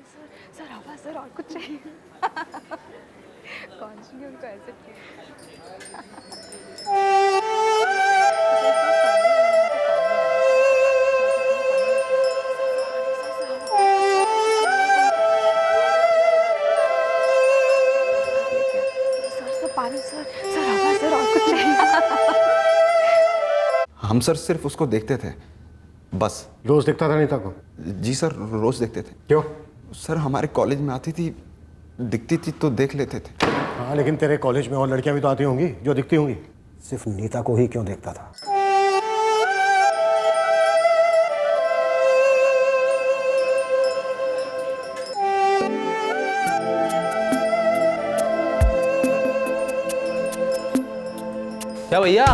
Sir हवा sir और कुछ चाहिए। कौन सी उनको ऐसे सर पानी सर हवा सर और कुछ चाहिए। हम सर सिर्फ उसको देखते थे बस। रोज देखता था नीता को? जी सर रोज देखते थे। क्यों? सर हमारे कॉलेज में आती थी, दिखती थी तो देख लेते थे। हाँ, लेकिन तेरे कॉलेज में और लड़कियां भी तो आती होंगी जो दिखती होंगी। सिर्फ नीता को ही क्यों देखता था? क्या भैया,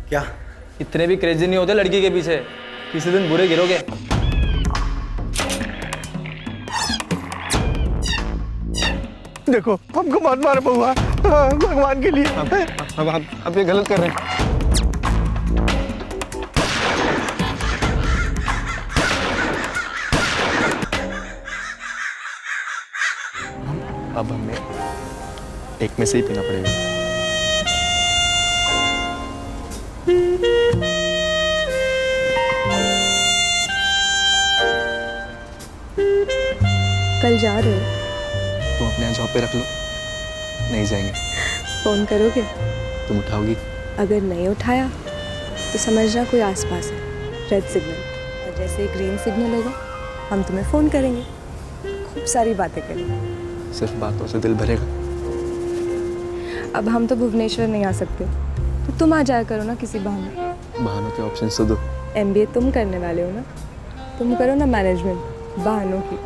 क्या? इतने भी क्रेजी नहीं होते लड़की के पीछे, किसी दिन बुरे गिरोगे। देखो हमको मत मार बउआ, भगवान के लिए। अब ये गलत कर रहे हैं। अब हमें एक में से ही पीना पड़ेगा। कल जा रहे हो? तुम अपने यहाँ जॉब पे रख लो, नहीं जाएंगे। फोन करोगे? तुम उठाओगी? अगर नहीं उठाया तो समझना कोई आसपास है, रेड सिग्नल। और जैसे ही ग्रीन सिग्नल होगा हम तुम्हें फ़ोन करेंगे, खूब सारी बातें करेंगे। सिर्फ बातों से दिल भरेगा? अब हम तो भुवनेश्वर नहीं आ सकते, तो तुम आ जाया करो ना किसी बहाने। बहानों के ऑप्शन तो दो। MBA तुम करने वाले हो ना, तुम करो ना मैनेजमेंट बहानों की।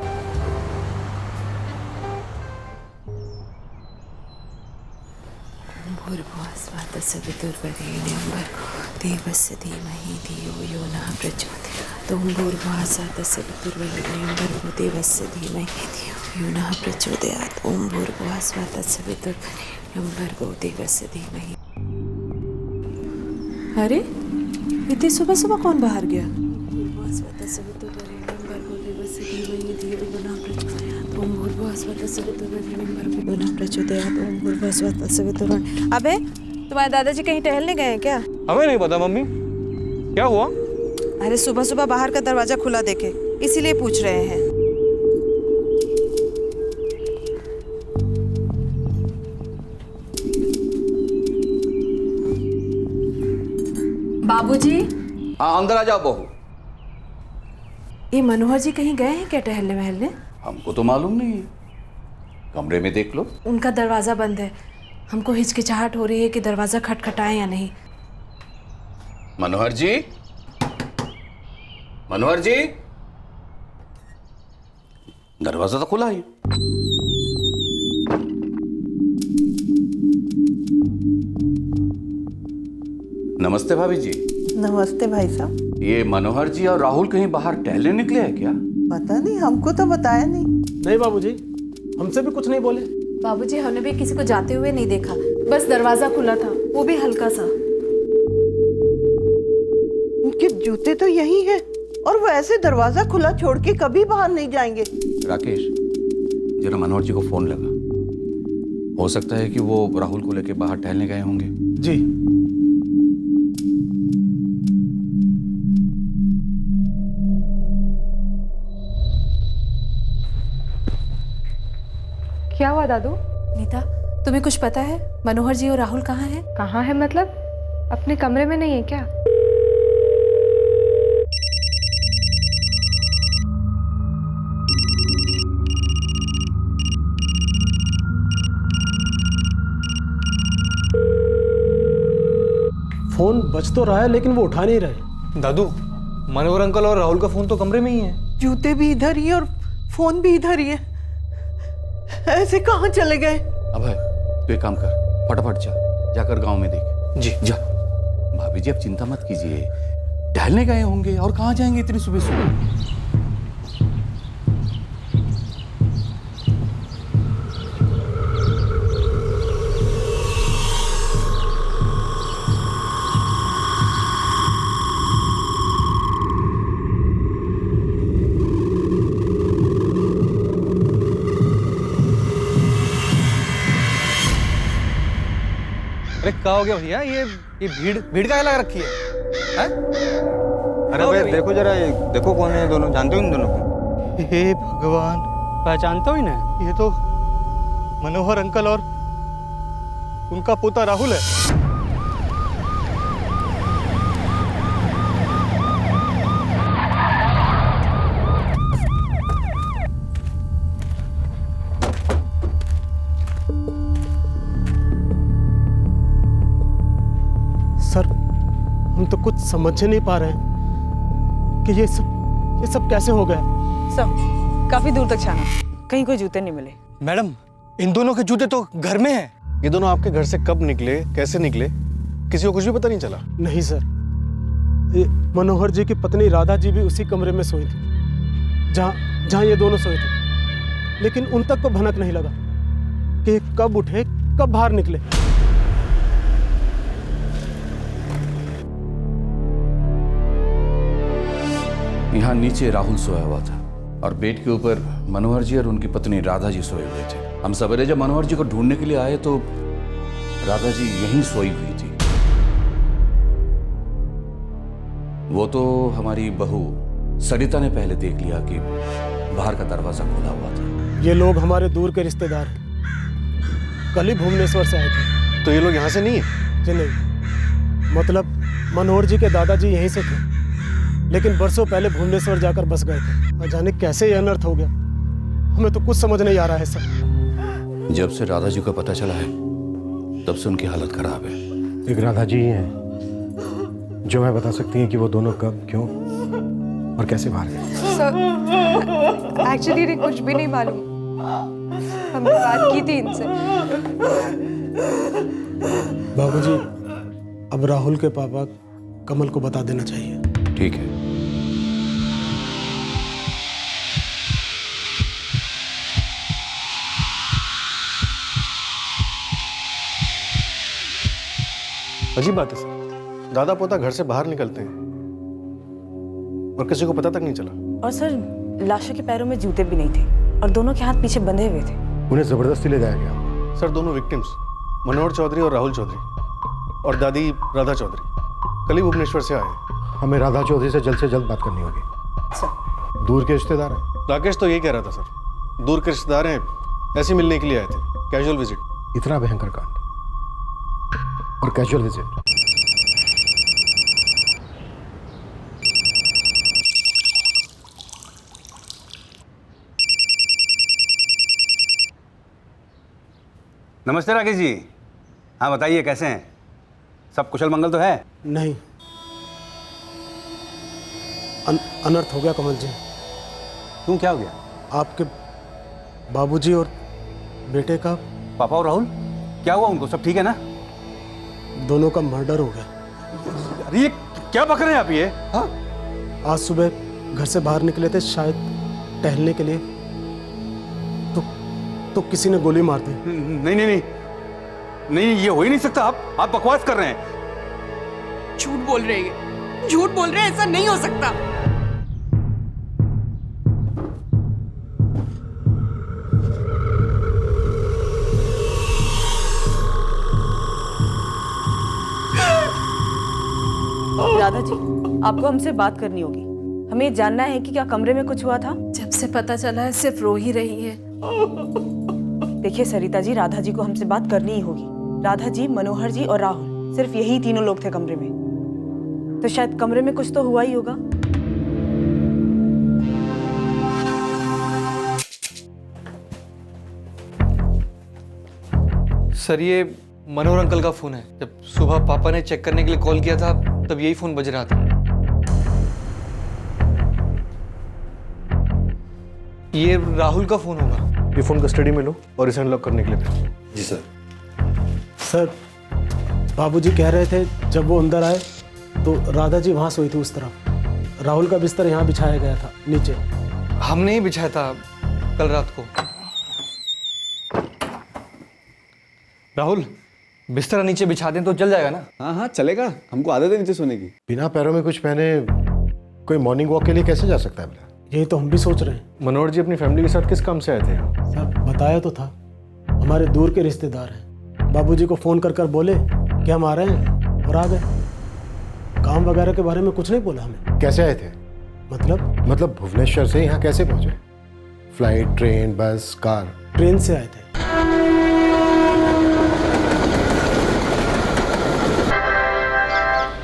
भूर्भुवस्वातसवितुर्वरेण्यं भर्गो देवस्य धीमहि धियो यो नः प्रचोदयात्। ॐ भूर्भुवस्वातसवितुर्वरेण्यं भर्गो देवस्य धीमहि धियो यो नः प्रचोदयात्। ॐ भूर्भुवस्वातसवितुर्वरेण्यं भर्गो देवस्य धीमहि। अरे इतनी सुबह सुबह कौन बाहर गया? अबे तुम्हारे दादाजी कहीं टहलने गए हैं क्या? हमें नहीं पता मम्मी, क्या हुआ? अरे सुबह सुबह बाहर का दरवाजा खुला देखे, इसीलिए पूछ रहे हैं। बाबूजी। हाँ अंदर आ जाओ बहू। ये मनोहर जी कहीं गए हैं क्या टहलने वहलने? हमको तो मालूम नहीं है, कमरे में देख लो। उनका दरवाजा बंद है, हमको हिचकिचाहट हो रही है कि दरवाजा खटखटाए या नहीं। मनोहर जी, मनोहर जी, दरवाजा तो खुला है। नमस्ते भाभी जी। नमस्ते भाई साहब। ये मनोहर जी और राहुल कहीं बाहर टहलने निकले हैं क्या? पता नहीं, हमको तो बताया नहीं। नहीं बाबूजी, हमसे भी कुछ नहीं बोले। बाबूजी हमने भी किसी को जाते हुए नहीं देखा, बस दरवाजा खुला था, वो भी हल्का सा। उनके जूते तो यही हैं और वो ऐसे दरवाजा खुला छोड़ के कभी बाहर नहीं जाएंगे। राकेश, जरा मनोहर जी को फोन लगा, हो सकता है कि वो राहुल को लेके बाहर टहलने गए होंगे। जी। क्या हुआ दादू? नीता, तुम्हें कुछ पता है मनोहर जी और राहुल कहाँ हैं? कहाँ है मतलब? अपने कमरे में नहीं है क्या? फोन बज तो रहा है लेकिन वो उठा नहीं रहे। दादू, मनोहर अंकल और राहुल का फोन तो कमरे में ही है। जूते भी इधर ही और फोन भी इधर ही है, ऐसे कहाँ चले गए? अभय, तू एक काम कर, फटाफट जाकर गांव में देख। जी जा। भाभी जी अब चिंता मत कीजिए, टहलने गए होंगे और कहाँ जाएंगे इतनी सुबह सुबह। क्या हो गया भैया? ये भीड़ भीड़ का लगा रखी है? अरे भाई देखो जरा, ये देखो कौन है दोनों, जानते हो इन दोनों को? हे भगवान, पहचानते हो इन्हें? ये तो मनोहर अंकल और उनका पोता राहुल है। सर, हम तो कुछ समझ ही नहीं पा रहे हैं कि ये सब कैसे हो गया। सब काफी दूर तक छाना, कहीं कोई जूते नहीं मिले। मैडम, इन दोनों के जूते तो घर में हैं। ये दोनों आपके घर से कब निकले, कैसे निकले, किसी को कुछ भी पता नहीं चला? नहीं सर, ये मनोहर जी की पत्नी राधा जी भी उसी कमरे में सोई थी जहाँ ये दोनों सोए थे, लेकिन उन तक को भनक नहीं लगा कि ये कब उठे, कब बाहर निकले। यहाँ नीचे राहुल सोया हुआ था और बेड के ऊपर मनोहर जी और उनकी पत्नी राधा जी सोए हुए थे। हम सवेरे जब मनोहर जी को ढूंढने के लिए आए तो राधा जी यहीं सोई हुई थी। वो तो हमारी बहू सरिता ने पहले देख लिया कि बाहर का दरवाजा खुला हुआ था। ये लोग हमारे दूर के रिश्तेदार हैं, कल ही भुवनेश्वर से आए थे। तो ये लोग यहाँ से नहीं है? जी नहीं, मतलब मनोहर जी के दादाजी यहीं से थे, लेकिन बरसों पहले भुवनेश्वर जाकर बस गए थे। और जाने कैसे ये अनर्थ हो गया, हमें तो कुछ समझ नहीं आ रहा है सर। जब से राधा जी को पता चला है तब से उनकी हालत खराब है। एक राधा जी ही हैं जो मैं बता सकती हैं कि वो दोनों कब, क्यों और कैसे बाहर गए। सर एक्चुअली इन्हें कुछ भी नहीं मालूम, हमने बात की थी इनसे। बाबूजी, अब राहुल के पापा कमल को बता देना चाहिए। ठीक है। अजीब बात है सर, दादा पोता घर से बाहर निकलते हैं और किसी को पता तक नहीं चला। और सर, लाशों के पैरों में जूते भी नहीं थे और दोनों के हाथ पीछे बंधे हुए थे। उन्हें जबरदस्ती ले जाया गया। सर, दोनों विक्टिम्स मनोहर चौधरी और राहुल चौधरी और दादी राधा चौधरी कल ही भुवनेश्वर से आए। हमें राधा चौधरी से जल्द बात करनी होगी। दूर के रिश्तेदार हैं। राकेश तो यही कह रहा था सर, दूर के रिश्तेदार हैं, ऐसे मिलने के लिए आए थे, कैजुअल विजिट। इतना भयंकर कांड और कैजुअल विजिट। नमस्ते राकेश जी। हाँ बताइए, कैसे हैं? सब कुशल मंगल तो है? नहीं, अनर्थ हो गया कमल जी। क्यों, क्या हो गया? आपके बाबूजी और बेटे का। पापा और राहुल, क्या हुआ उनको? सब ठीक है ना? दोनों का मर्डर हो गया। अरे ये क्या बक रहे हैं आप ये? हाँ? आज सुबह घर से बाहर निकले थे शायद टहलने के लिए, तो किसी ने गोली मार दी। नहीं नहीं नहीं नहीं, ये हो ही नहीं सकता। आप बकवास कर रहे हैं। झूठ बोल रहे हैं, झूठ बोल रहे हैं, ऐसा नहीं हो सकता। राधा जी, आपको हमसे बात करनी होगी। हमें जानना है कि क्या कमरे में कुछ हुआ था? जब से पता चला है सिर्फ रो ही रही है। देखिए सरिता जी, राधा जी को हमसे बात करनी ही होगी। राधा जी, मनोहर जी और राहुल, सिर्फ यही तीनों लोग थे कमरे में, तो शायद कमरे में कुछ तो हुआ ही होगा। सर, ये मनोहर अंकल का फोन है। जब सुबह पापा ने चेक करने के लिए कॉल किया था तब यही फोन बज रहा था। ये राहुल का फोन होगा। ये फोन कस्टडी में लो और इसे अनलॉक करने के लिए भेजो। जी सर। सर, बाबूजी कह रहे थे जब वो अंदर आए तो राधा जी वहाँ सोई थी उस तरफ। राहुल का बिस्तर यहाँ बिछाया गया था नीचे। हमने ही बिछाया था कल रात को। राहुल, बिस्तर नीचे बिछा दें तो चल जाएगा ना? हाँ हाँ चलेगा, हमको आदत है नीचे सोने की। बिना पैरों में कुछ पहने कोई मॉर्निंग वॉक के लिए कैसे जा सकता है भला? यही तो हम भी सोच रहे हैं। मनोहर जी अपनी फैमिली के साथ किस काम से आए थे यहाँ? सर, बताया तो था, हमारे दूर के रिश्तेदार हैं। बाबूजी को फोन कर बोले कि हम आ रहे हैं और आ गए। काम वगैरह के बारे में कुछ नहीं बोला हमें। कैसे आए थे? मतलब भुवनेश्वर से यहाँ कैसे पहुंचे? फ्लाइट, ट्रेन, बस, कार? ट्रेन से आए थे।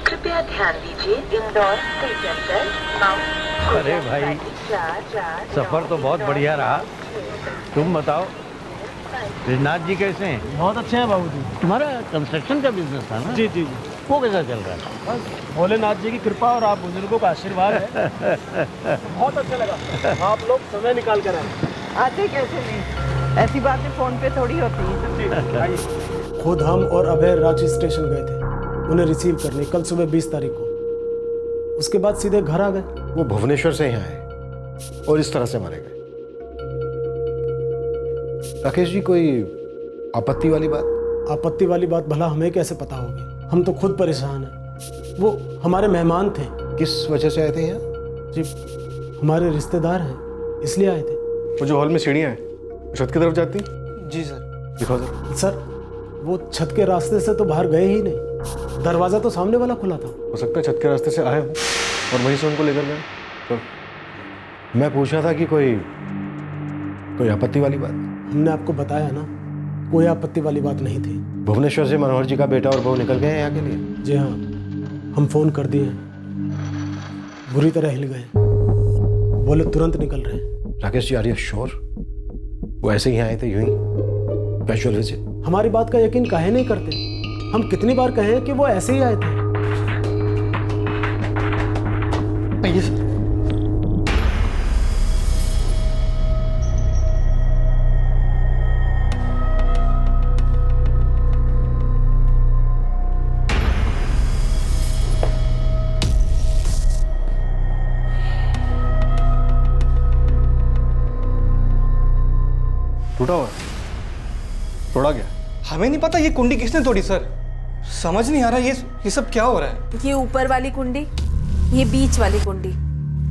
कृपया ध्यान दीजिए, इंदौर स्टेशन पर अरे भाई, सफर तो बहुत बढ़िया रहा। तुम बताओ, रिजनाथ जी कैसे हैं? बहुत अच्छे हैं बाबूजी। तुम्हारा कंस्ट्रक्शन का बिजनेस था ना? जी जी जी। वो कैसा चल रहा है? बस भोलेनाथ जी की कृपा और आप बुजुर्गों का आशीर्वाद है। बहुत अच्छा लगा आप लोग समय निकाल कर आए। आते कैसे नहीं, ऐसी बातें फोन पे थोड़ी होती हैं। खुद हम और अभय रांची स्टेशन गए थे उन्हें रिसीव करने, कल सुबह 20 तारीख को। उसके बाद सीधे घर आ गए। वो भुवनेश्वर से यहाँ आए और इस तरह से मारे गए। राकेश जी, कोई आपत्ति वाली बात? आपत्ति वाली बात भला हमें कैसे पता होगी? हम तो खुद परेशान हैं। वो हमारे मेहमान थे। किस वजह से आए थे यहाँ? जी, हमारे रिश्तेदार हैं, इसलिए आए थे। वो जो हॉल में सीढ़ियाँ हैं, छत की तरफ जाती? जी सर। दिखाओ सर। सर, वो छत के रास्ते से तो बाहर गए ही नहीं, दरवाजा तो सामने वाला खुला था। हो सकता है छत के रास्ते से आए हो और वहीं से उनको लेकर गए। तो मैं पूछ रहा था कि कोई आपत्ति वाली बात? हमने आपको बताया ना, कोई आपत्ति वाली बात नहीं थी। भुवनेश्वर से मनोहर जी का बेटा और बहू निकल गए हैं यहाँ के लिए? जी हाँ, हम फोन कर दिए, बुरी तरह हिल गए, बोले तुरंत निकल रहे हैं। Rakesh ji, are you sure? वो ऐसे ही आए थे, यूं ही कैजुअल विजिट? हमारी बात का यकीन काहे नहीं करते? हम कितनी बार कहें कि वो ऐसे ही आए थे। आइए सर। टूटा हुआ है? तोड़ा गया? हमें नहीं पता ये कुंडी किसने तोड़ी सर, समझ नहीं आ रहा ये सब क्या हो रहा है। ये ऊपर वाली कुंडी, ये बीच वाली कुंडी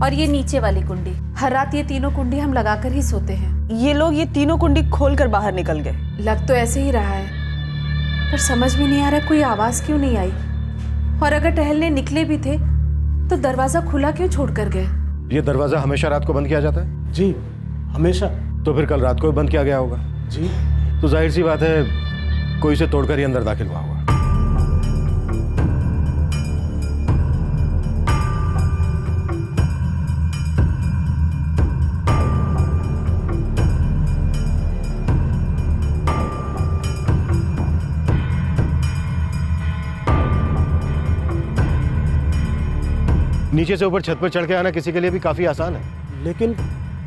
और ये नीचे वाली कुंडी। हर रात ये तीनों कुंडी हम लगाकर ही सोते हैं। ये लोग ये तीनों कुंडी खोलकर बाहर निकल गए। लग तो ऐसे ही रहा है, पर समझ में नहीं आ रहा कोई आवाज क्यों नहीं आई, और अगर टहलने निकले भी थे तो दरवाजा खुला क्यों छोड़ कर गए? ये दरवाजा हमेशा रात को बंद किया जाता है? जी, हमेशा। तो फिर कल रात को भी बंद किया गया होगा? जी। तो जाहिर सी बात है कोई इसे तोड़कर ही अंदर दाखिल हुआ होगा। नीचे से ऊपर छत पर चढ़ के आना किसी के लिए भी काफी आसान है। लेकिन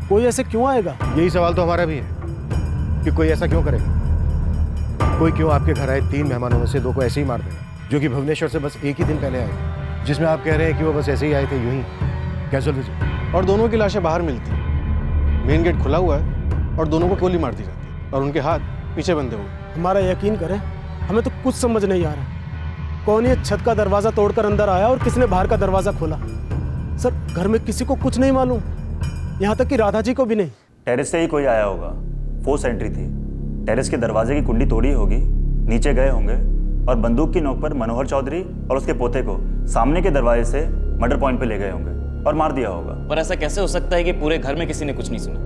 कोई ऐसे क्यों आएगा? यही सवाल तो हमारा भी है कि कोई ऐसा क्यों करेगा। कोई क्यों आपके घर आए 3 मेहमानों में से 2 को ऐसे ही मार देगा, जो कि भुवनेश्वर से बस एक ही दिन पहले आए, जिसमें आप कह रहे हैं कि वो बस ऐसे ही आए थे, यूं ही कैजुअल विजिट। और दोनों की लाशें बाहर मिलती, मेन गेट खुला हुआ है और दोनों को गोली मार दी जाती है और उनके हाथ पीछे बंधे हुए। हमारा यकीन करें, हमें तो कुछ समझ नहीं आ रहा। कौन ये छत का दरवाजा तोड़कर अंदर आया और किसने बाहर का दरवाजा खोला? सर, घर में किसी को कुछ नहीं मालूम, यहाँ तक कि राधा जी को भी नहीं। टेरेस से ही कोई आया होगा, फोर्स एंट्री थी। टेरेस के दरवाजे की कुंडी तोड़ी होगी, नीचे गए होंगे और बंदूक की नोक पर मनोहर चौधरी और उसके पोते को सामने के दरवाजे से मर्डर पॉइंट पे ले गए होंगे और मार दिया होगा। पर ऐसा कैसे हो सकता है कि पूरे घर में किसी ने कुछ नहीं सुना?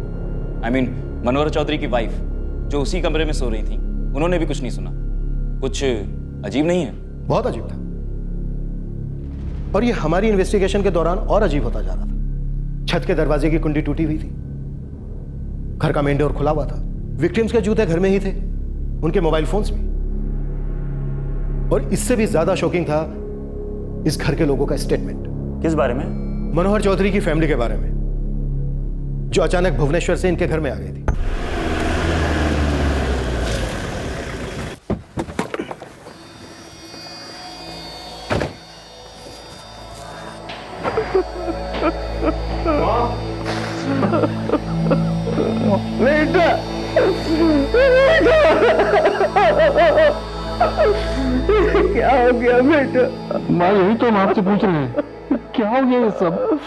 I mean, मनोहर चौधरी की वाइफ जो उसी कमरे में सो रही थी, उन्होंने भी कुछ नहीं सुना। कुछ अजीब नहीं है? बहुत अजीब था, और ये हमारी इन्वेस्टिगेशन के दौरान और अजीब होता जा रहा था। छत के दरवाजे की कुंडी टूटी हुई थी, घर का मेन डोर खुला हुआ था, विक्टिम्स के जूते घर में ही थे, उनके मोबाइल फोन्स भी। और इससे भी ज्यादा शॉकिंग था इस घर के लोगों का स्टेटमेंट। किस बारे में? मनोहर चौधरी की फैमिली के बारे में, जो अचानक भुवनेश्वर से इनके घर में आ गई थी। बेटा, क्या हो गया बेटा? माँ, यही तो हम आपसे पूछ रहे हैं, क्या हो गया ये सब?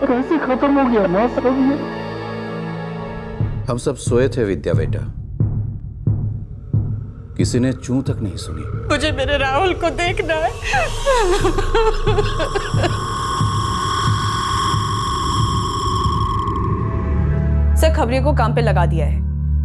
कैसे खत्म हो गया माँ सब ये? हम सब सोए थे विद्या बेटा किसी ने चूं तक नहीं सुनी। मुझे मेरे राहुल को देखना है। सर खबरियों को काम पे लगा दिया है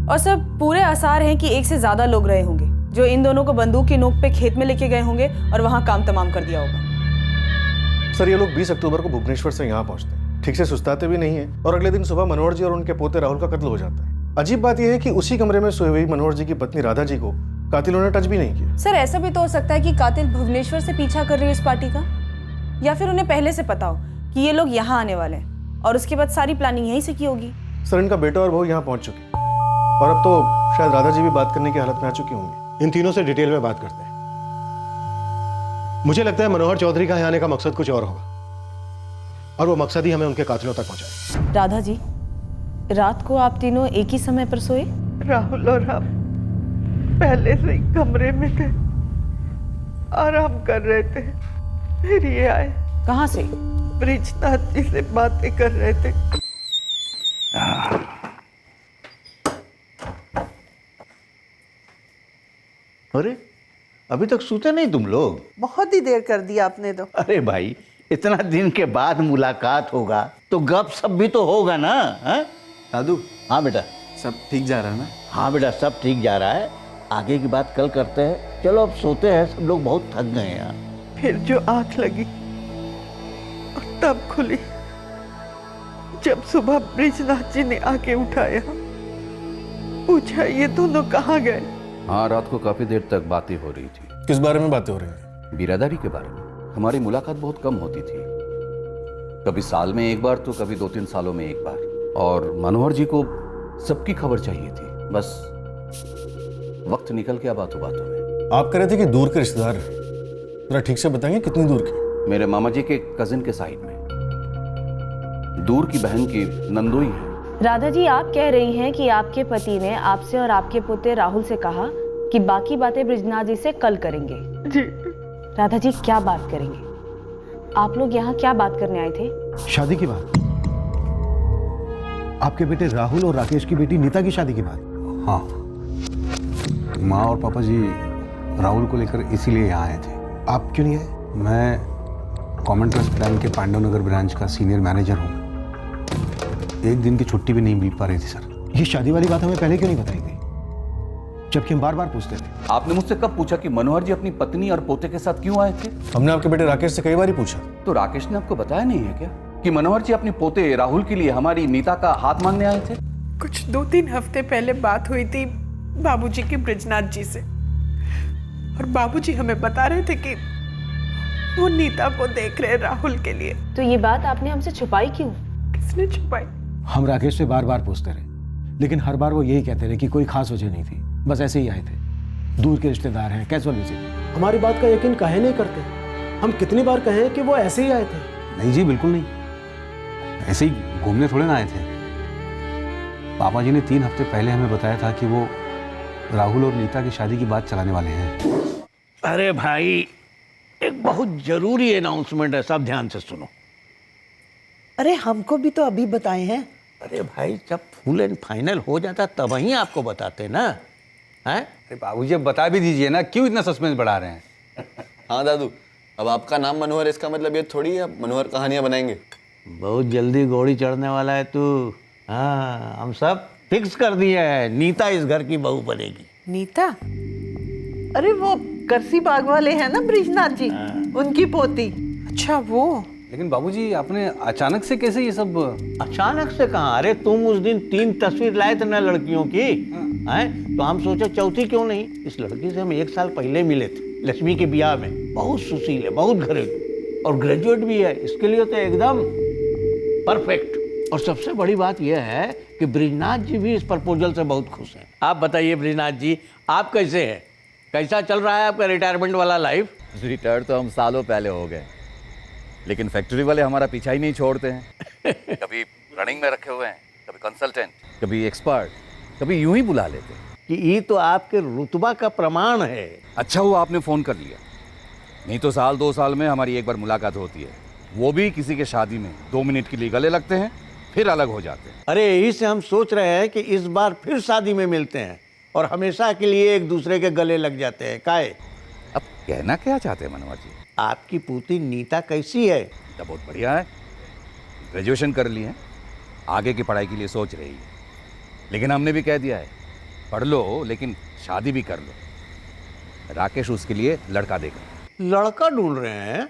और सर पूरे आसार हैं कि एक से ज्यादा लोग रहे होंगे जो इन दोनों को बंदूक की नोक पे खेत में लेके गए होंगे और वहां काम तमाम कर दिया होगा। सर ये लोग 20 अक्टूबर को भुवनेश्वर से यहाँ पहुंचते हैं, ठीक से सुस्ताते भी नहीं है और अगले दिन सुबह मनोहर जी और उनके पोते राहुल का कत्ल हो जाता है। अजीब बात यह है कि उसी कमरे में सोई हुई मनोहर जी की पत्नी राधा जी को कातिलों ने टच भी नहीं किया। सर ऐसा भी तो हो सकता है कि कातिल भुवनेश्वर से पीछा कर रही है इस पार्टी का, या फिर उन्हें पहले से पता हो कि ये लोग यहाँ आने वाले हैं और उसके बाद सारी प्लानिंग यहीं से की होगी। सर इनका बेटा और बहू यहाँ पहुंच चुके और अब तो शायद राधा जी भी बात करने की हालत में आ चुकी होंगी। इन तीनों से डिटेल में बात करते हैं। मुझे लगता है मनोहर चौधरी का यहाँ आने का मकसद कुछ और होगा और वो मकसद ही हमें उनके कातिलों तक पहुंचाए। राधा जी, रात को आप तीनों एक ही समय पर सोए? राहुल और हम पहले से ही कमरे में थे, आराम कर रहे थे, फिर ये आए। कहाँ से? ब्रिजनाथ जी से बातें कर रहे थे। अरे अभी तक सोते नहीं तुम लोग? बहुत ही देर कर दिया आपने तो। अरे भाई इतना दिन के बाद मुलाकात होगा तो गप सप भी तो होगा ना। दादू? हाँ बेटा। सब ठीक जा रहा है ना? हाँ बेटा सब ठीक जा रहा है, आगे की बात कल करते हैं। चलो अब सोते हैं, सब लोग बहुत थक गए हैं यार। फिर जो आंख लगी और तब खुली जब सुबह ब्रिजनाथ जी ने आके उठाया, पूछा ये दोनों कहाँ गए। हाँ, रात को काफी देर तक बातें हो रही थी। किस बारे में बातें हो रही हैं? बिरादरी के बारे में। हमारी मुलाकात बहुत कम होती थी, कभी साल में एक बार तो कभी 2-3 सालों में एक बार। और मनोहर जी को सबकी खबर चाहिए थी, बस वक्त निकल गया बातों बातों में। आप कह रहे थे कि दूर के रिश्तेदार, जरा ठीक से बताएंगे कितनी दूर की? मेरे मामा जी के कजिन के साइड में, दूर की बहन की नंदोई है। राधा जी, आप कह रही हैं कि आपके पति ने आपसे और आपके पोते राहुल से कहा कि बाकी बातें ब्रिजनाथ जी से कल करेंगे। जी। राधा जी क्या बात करेंगे? आप लोग यहाँ क्या बात करने आए थे? शादी की बात। आपके बेटे राहुल और राकेश की बेटी नीता की शादी की बात। हाँ, माँ और पापा जी राहुल को लेकर इसीलिए यहाँ आए थे। आप क्यों नहीं आए? मैं कॉमन ट्रस्ट बैंक के पांडव नगर ब्रांच का सीनियर मैनेजर हूँ। एक दिन की छुट्टी भी नहीं मिल पा रही थी सर। ये शादी वाली बात हमें पहले क्यों नहीं बताई गई, जबकि हम बार बार पूछते थे? आपने मुझसे कब पूछा कि मनोहर जी अपनी पत्नी और पोते के साथ क्यों आए थे? हमने आपके बेटे राकेश से कई बार ही पूछा। तो राकेश ने आपको बताया नहीं है क्या कि मनोहर जी अपने पोते राहुल के लिए हमारी नीता का हाथ मांगने आए थे? कुछ 2-3 हफ्ते पहले बात हुई थी बाबूजी की ब्रिजनाथ जी से, और बाबूजी हमें बता रहे थे कि वो नीता को देख रहे राहुल के लिए। तो ये बात आपने हमसे छुपाई क्यों? किसने छुपाई? हम राकेश से बार बार पूछते रहे, लेकिन हर बार वो यही कहते रहे कि कोई खास वजह नहीं थी, बस ऐसे ही आए थे, दूर के रिश्तेदार हैं, कैजुअल विजिट। हमारी बात का यकीन काहे नहीं करते? हम कितनी बार कहें कि वो ऐसे ही आए थे। नहीं जी, बिल्कुल नहीं, ऐसे ही घूमने थोड़े ना आए थे। पापा जी ने 3 हफ्ते पहले हमें बताया था कि वो राहुल और नीता की शादी की बात चलाने वाले हैं। अरे भाई एक बहुत जरूरी अनाउंसमेंट है, सब ध्यान से सुनो। अरे हमको भी तो अभी बताए हैं। अरे भाई जब फुल एंड फाइनल हो जाता तब ही आपको बताते ना। हैं? अरे बाबूजी अब बता भी दीजिए ना, क्यों इतना सस्पेंस बढ़ा रहे हैं? हाँ दादू, अब आपका नाम मनोहर, इसका मतलब ये थोड़ी है मनोहर कहानियाँ बनाएंगे। बहुत जल्दी घोड़ी चढ़ने वाला है तू। हाँ, हम सब फिक्स कर दिए हैं, नीता इस घर की बहू बनेगी। नीता? अरे वो करसी बाग वाले हैं ना ब्रिजनाथ जी, उनकी पोती। अच्छा वो? लेकिन बाबूजी आपने अचानक से कैसे ये सब? अचानक से कहाँ? अरे तुम उस दिन 3 तस्वीर लाए थे ना लड़कियों की, हैं? तो हम सोचे चौथी क्यों नहीं। इस लड़की से हम 1 साल पहले मिले थे लक्ष्मी के ब्याह में। बहुत सुशील है, बहुत घरेलू और ग्रेजुएट भी है, इसके लिए तो एकदम परफेक्ट। और सबसे बड़ी बात यह है कि ब्रिजनाथ जी भी इस प्रपोजल से बहुत खुश हैं। आप बताइए ब्रिजनाथ जी, आप कैसे हैं? कैसा चल रहा है आपका रिटायरमेंट वाला लाइफ? रिटायर तो हम सालों पहले हो गए, लेकिन फैक्ट्री वाले हमारा पीछा ही नहीं छोड़ते हैं। कभी रनिंग में रखे हुए हैं, कभी कंसल्टेंट, कभी एक्सपर्ट, कभी यूं ही बुला लेते हैं। कि ये तो आपके रुतबा का प्रमाण है। अच्छा हुआ आपने फ़ोन कर लिया, नहीं तो साल 2 साल में हमारी एक बार मुलाकात होती है, वो भी किसी के शादी में। 2 मिनट के लिए गले लगते हैं, फिर अलग हो जाते हैं। अरे यही से हम सोच रहे हैं कि इस बार फिर शादी में मिलते हैं, और हमेशा के लिए एक दूसरे के गले लग जाते हैं। काहे? अब कहना क्या चाहते हैं मनोहर जी? आपकी पोती नीता कैसी है? तो बहुत बढ़िया है, ग्रेजुएशन कर ली है, आगे की पढ़ाई के लिए सोच रही है। लेकिन हमने भी कह दिया है, पढ़ लो लेकिन शादी भी कर लो। राकेश उसके लिए लड़का देगा। लड़का ढूंढ रहे हैं?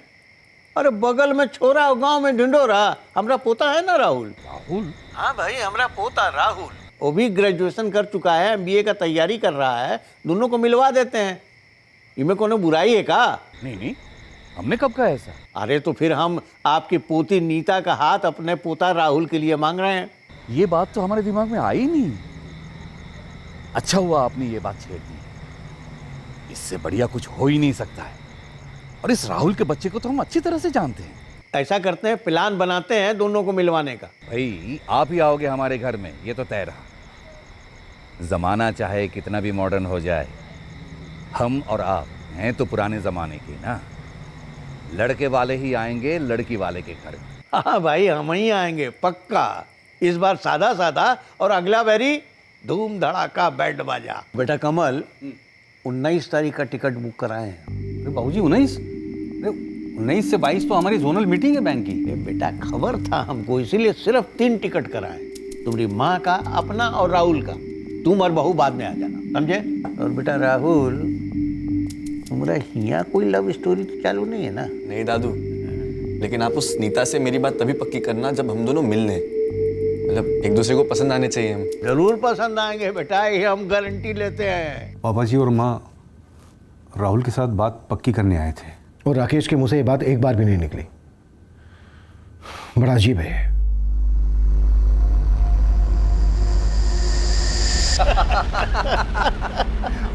अरे बगल में छोरा और गांव में ढिंडोरा। हमारा पोता है ना राहुल। राहुल? हाँ भाई, हमारा पोता राहुल, वो भी ग्रेजुएशन कर चुका है, MBA का तैयारी कर रहा है। दोनों को मिलवा देते हैं। इनमें कोनो बुराई है का? नहीं नहीं, हमने कब कहा ऐसा? अरे तो फिर हम आपकी पोती नीता का हाथ अपने पोता राहुल के लिए मांग रहे हैं। ये बात तो हमारे दिमाग में आई नहीं। अच्छा हुआ आपने ये बात छेड़ दी, इससे बढ़िया कुछ हो ही नहीं सकता है। और इस राहुल के बच्चे को तो हम अच्छी तरह से जानते हैं। ऐसा करते हैं, प्लान बनाते हैं दोनों को मिलवाने का। भाई आप ही आओगे हमारे घर में, ये तो तय रहा। जमाना चाहे कितना भी मॉडर्न हो जाए, हम और आप हैं तो पुराने जमाने के ना। लड़के वाले ही आएंगे लड़की वाले के घर। हाँ भाई, हम ही आएंगे पक्का। इस बार सादा सादा और अगला बारी धूम धड़ाका बैंड बाजा। बेटा कमल, 19 तारीख का टिकट बुक कराए हैं। अरे बाबूजी 19 से 22 तो हमारी जोनल मीटिंग है बैंक की। बेटा खबर था हमको, इसीलिए सिर्फ 3 टिकट कराए। तुम्हारी माँ का, अपना और राहुल का। तुम और बहू बाद में आ जाना, समझे? और बेटा राहुल, तुम्हारा यहाँ कोई लव स्टोरी तो चालू नहीं है ना? नहीं दादू, लेकिन आप उस नीता से मेरी बात तभी पक्की करना जब हम दोनों मिल लें। मतलब एक दूसरे को पसंद आने चाहिए हम। जरूर पसंद आएंगे बेटा, ये हम गारंटी लेते हैं। पापा जी और माँ राहुल के साथ बात पक्की करने आए थे, और राकेश के मुंह से ये बात एक बार भी नहीं निकली। बड़ा अजीब है।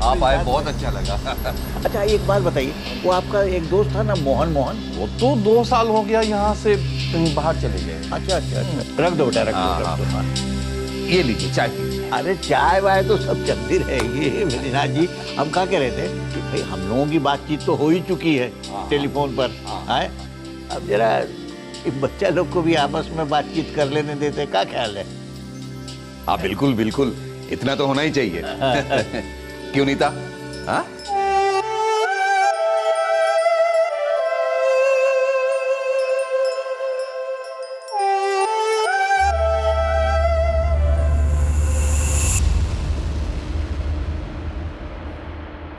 आप आए, बहुत अच्छा लगा। अच्छा एक बात बताइए, वो आपका एक दोस्त था ना मोहन? वो तो 2 साल हो गया यहाँ से कहीं बाहर चले गए। अच्छा अच्छा अच्छा, रख दो बेटा, रख दो। ये लीजिए चाय पीजिए। अरे चाय वाय तो सब चलती रहेगी मेरीनाथ जी। हम क्या कह रहे थे कि भाई हम लोगों की बातचीत तो हो ही चुकी है टेलीफोन पर। अब जरा बच्चा लोग को भी आपस में बातचीत कर लेने देते, क्या ख्याल है? हाँ बिल्कुल बिल्कुल, इतना तो होना ही चाहिए। क्यों नीता? हाँ?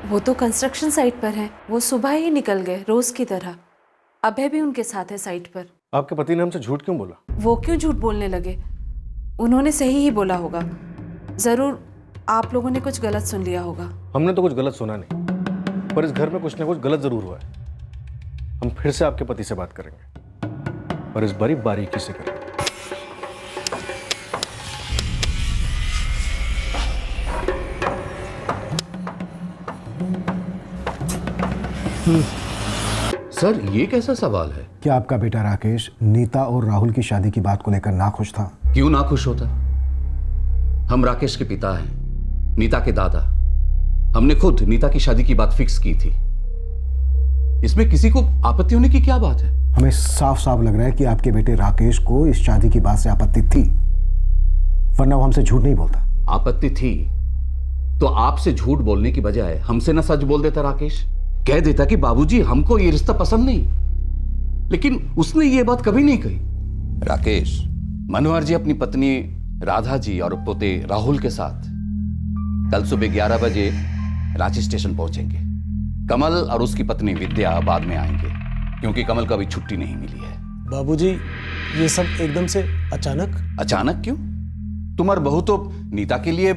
वो तो कंस्ट्रक्शन साइट पर है, वो सुबह ही निकल गए रोज की तरह। अभय भी उनके साथ है साइट पर। आपके पति ने हमसे झूठ क्यों बोला? वो क्यों झूठ बोलने लगे? उन्होंने सही ही बोला होगा। जरूर आप लोगों ने कुछ गलत सुन लिया होगा। हमने तो कुछ गलत सुना नहीं, पर इस घर में कुछ ना कुछ गलत जरूर हुआ है। हम फिर से आपके पति से बात करेंगे, और इस बारी बारीकी से करेंगे। सर ये कैसा सवाल है? क्या आपका बेटा राकेश नीता और राहुल की शादी की बात को लेकर नाखुश था? क्यों नाखुश होता? हम राकेश के पिता हैं, नीता के दादा। हमने खुद नीता की शादी की बात फिक्स की थी। इसमें किसी को आपत्ति होने की क्या बात है? हमें साफ साफ लग रहा है कि आपके बेटे राकेश को इस शादी की बात से आपत्ति थी, वरना वो हमसे झूठ नहीं बोलता। आपत्ति थी तो आपसे झूठ बोलने की बजाय हमसे ना सच बोल देता राकेश। कह देता कि बाबूजी हमको ये रिश्ता पसंद नहीं। लेकिन उसने ये बात कभी नहीं कही। राकेश, मनोहर जी अपनी पत्नी राधा जी और पोते राहुल के साथ कल सुबह 11 बजे रांची स्टेशन पहुंचेंगे। कमल और उसकी पत्नी विद्या बाद में आएंगे, क्योंकि कमल को अभी छुट्टी नहीं मिली है। बाबूजी, ये सब एकदम से अचानक? अचानक क्यों? तुम और बहू तो नीता के लिए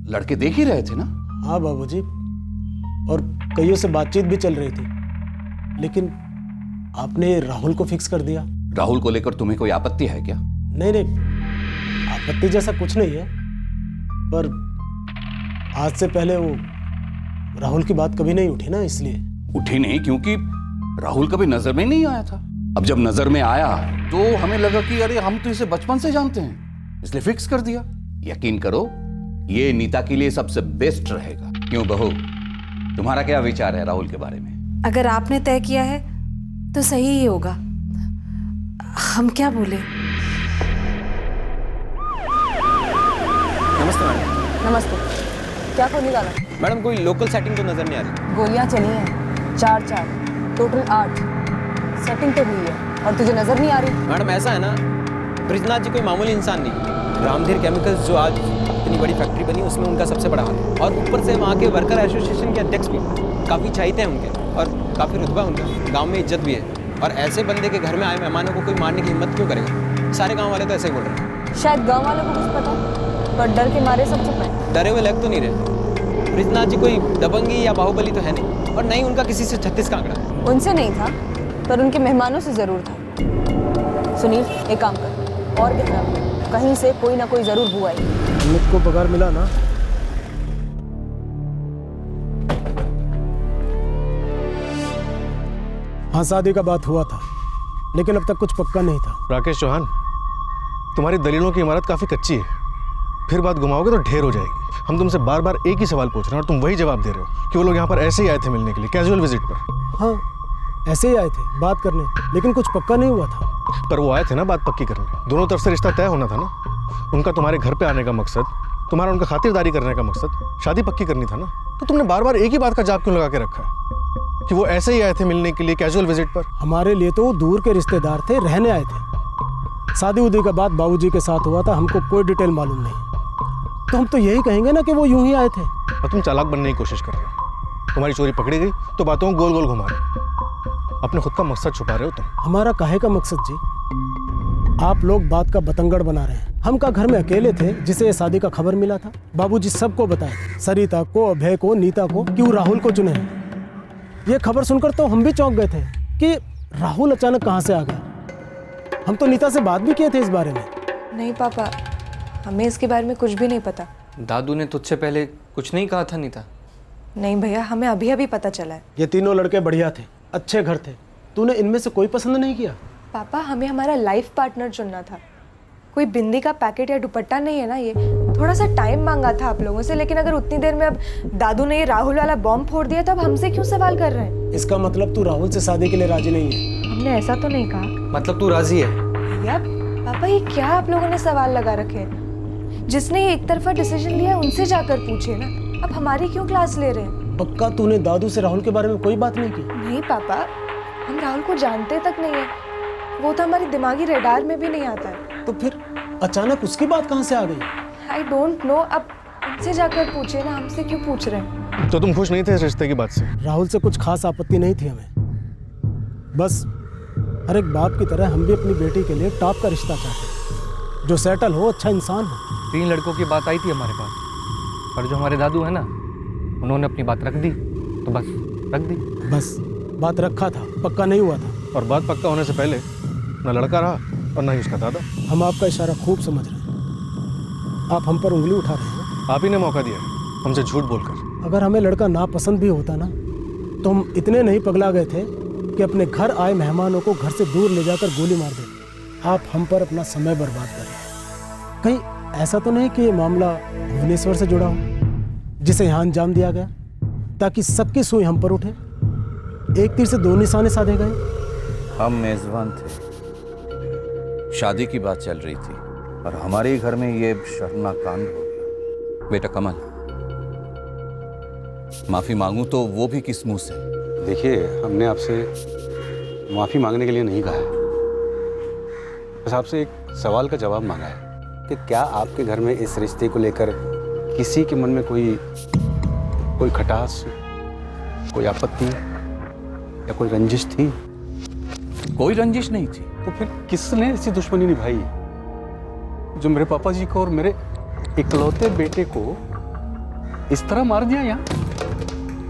लड़के देख ही रहे थे ना? हाँ बाबूजी, और कईयों से बातचीत भी चल रही थी, लेकिन आपने राहुल को फिक्स कर दिया। राहुल को लेकर तुम्हें कोई आपत्ति है क्या? नहीं नहीं, आपत्ति जैसा कुछ नहीं है, पर आज से पहले वो राहुल की बात कभी नहीं उठी ना, इसलिए। उठी नहीं क्योंकि राहुल कभी नजर में नहीं आया था। अब जब नजर में आया तो हमें लगा कि अरे हम तो इसे बचपन से जानते हैं, इसलिए फिक्स कर दिया। यकीन करो, ये नीता के लिए सबसे बेस्ट रहेगा। क्यों बहू, तुम्हारा क्या विचार है राहुल के बारे में? अगर आपने तय किया है तो सही ही होगा, हम क्या बोले। नमस्ते मैडम। नमस्ते। क्या को निकाला? मैडम कोई लोकल सेटिंग तो नजर नहीं आ रही। गोलियां चली हैं 4-4, टोटल 8 सेटिंग तो हुई है और तुझे नजर नहीं आ रही? मैडम ऐसा है ना, ब्रिजनाथ जी कोई मामूली इंसान नहीं। रामधीर केमिकल्स जो आज इतनी बड़ी फैक्ट्री बनी उसमें उनका सबसे बड़ा हाथ है, और ऊपर से वहाँ के वर्कर एसोसिएशन के अध्यक्ष भी काफ़ी चाहते हैं उनके, और काफ़ी रुतबा उनका, गाँव में इज्जत भी है। और ऐसे बंदे के घर में आए मेहमानों को कोई मारने की हिम्मत क्यों करेगा? सारे गाँव वाले तो ऐसे ही बोल रहे हैं। शायद गाँव वालों को कुछ पता, पर डर के मारे सब चुप है। डरे हुए लग तो नहीं रहे। ब्रिजनाथ जी कोई दबंगी या बाहुबली तो है नहीं, और नहीं उनका किसी से 36 का आंकड़ा। उनसे नहीं था, पर उनके मेहमानों से जरूर था। सुनील, एक काम कर और गहरा, कहीं से कोई ना कोई जरूर हुआ ही। अमित को पगार मिला ना? हाँ, शादी का बात हुआ था, लेकिन अब तक कुछ पक्का नहीं था। राकेश चौहान, तुम्हारी दलीलों की इमारत काफी कच्ची है, फिर बात घुमाओगे तो ढेर हो जाएगी। हम तुमसे बार बार एक ही सवाल पूछ रहे हैं और तुम वही जवाब दे रहे हो कि वो लोग यहाँ पर ऐसे ही आए थे मिलने के लिए, कैजुअल विजिट पर। हाँ, ऐसे ही आए थे बात करने, लेकिन कुछ पक्का नहीं हुआ था। पर वो आए थे ना बात पक्की करने, दोनों तरफ से रिश्ता तय होना था ना। उनका तुम्हारे घर पे आने का मकसद, तुम्हारा उनका खातिरदारी करने का मकसद शादी पक्की करनी था ना। तो तुमने बार बार एक ही बात का जाप क्यों लगा के रखा है कि वो ऐसे ही आए थे मिलने के लिए कैजुअल विजिट पर? हमारे लिए तो वो दूर के रिश्तेदार थे, रहने आए थे। शादी उदी का बात बाबूजी के साथ हुआ था, हमको कोई डिटेल मालूम नहीं, तो हम तो यही कहेंगे ना कि वो यूं ही आए थे। और तुम चालाक बनने की कोशिश कर रहे हो। तुम्हारी चोरी पकड़ी गई तो बातों को गोल गोल घुमा रहे हो, अपने खुद का मकसद छुपा रहे हो तुम। हमारा काहे का मकसद जी? आप लोग बात का बतंगड़ बना रहे हैं। हम का घर में अकेले थे जिसे ये शादी का खबर मिला था? बाबूजी सबको बताए, सरिता को, अभय को, नीता को, क्यों राहुल को चुने हैं। ये खबर सुनकर तो हम भी चौंक गए थे कि राहुल अचानक कहाँ से आ गया। हम तो नीता से बात भी किए थे इस बारे में। नहीं पापा, हमें इसके बारे में कुछ भी नहीं पता। दादू ने तुझसे पहले कुछ नहीं कहा था नीता? नहीं भैया, हमें अभी अभी पता चला है। ये तीनों लड़के बढ़िया थे, अच्छे घर थे, तूने इनमें से कोई पसंद नहीं किया? पापा, हमें हमारा लाइफ पार्टनर चुनना था, कोई बिंदी का पैकेट या दुपट्टा नहीं है ना। ये थोड़ा सा टाइम मांगा था आप लोगों से, लेकिन अगर उतनी देर में अब दादू ने ये राहुल वाला बॉम्ब फोड़ दिया तो अब हमसे क्यों सवाल कर रहे हैं? इसका मतलब तू राहुल से शादी के लिए राजी नहीं है? हमने ऐसा तो नहीं कहा। मतलब तू राजी है? भैया पापा, ये क्या आप लोगों ने सवाल लगा रखे हैं? जिसने ये एक तरफा डिसीजन लिया उनसे जाकर पूछे ना, अब हमारी क्यों क्लास ले रहे हैं? पक्का तूने दादू से राहुल के बारे में कोई बात नहीं की? नहीं पापा, हम राहुल को जानते तक नहीं है, वो तो हमारे दिमागी रेडार में भी नहीं आता है। तो फिर अचानक उसकी बात कहाँ से आ गई? आई डोंट नो, अब उनसे जाकर पूछे ना, हमसे क्यों पूछ रहे हैं? तो तुम खुश नहीं थे इस रिश्ते की बात से? राहुल से कुछ खास आपत्ति नहीं थी हमें, बस हर एक बाप की तरह हम भी अपनी बेटी के लिए टॉप का रिश्ता चाहते हैं, जो सेटल हो, अच्छा इंसान हो। 3 लड़कों की बात आई थी हमारे पास, पर जो हमारे दादू है ना, उन्होंने अपनी बात रख दी, तो बस रख दी। बस बात रखा था, पक्का नहीं हुआ था। और बात पक्का होने से पहले ना लड़का रहा और ना ही उसका दादा। हम आपका इशारा खूब समझ रहे हैं, आप हम पर उंगली उठा रहे हैं। आप ही ने मौका दिया हमसे झूठ बोलकर। अगर हमें लड़का ना पसंद भी होता ना, तो हम इतने नहीं पगला गए थे कि अपने घर आए मेहमानों को घर से दूर ले जाकर गोली मार देते। आप हम पर अपना समय बर्बाद कर रहे हैं। कहीं ऐसा तो नहीं कि ये मामला भुवनेश्वर से जुड़ा हो, जिसे यहाँ अंजाम दिया गया ताकि सबकी सुई हम पर उठे? एक तीर से 2 निशाने साधे गए। हम मेजबान थे, शादी की बात चल रही थी और हमारे ही घर में ये शर्मनाक कांड हो गया। बेटा कमल, माफी मांगू तो वो भी किस मुंह से? देखिए, हमने आपसे माफी मांगने के लिए नहीं कहा है, बस आपसे एक सवाल का जवाब मांगा है कि क्या आपके घर में इस रिश्ते को लेकर किसी के मन में कोई खटास, कोई आपत्ति या कोई रंजिश थी? कोई रंजिश नहीं थी। तो फिर किसने ऐसी दुश्मनी निभाई जो मेरे पापा जी को और मेरे इकलौते बेटे को इस तरह मार दिया यहाँ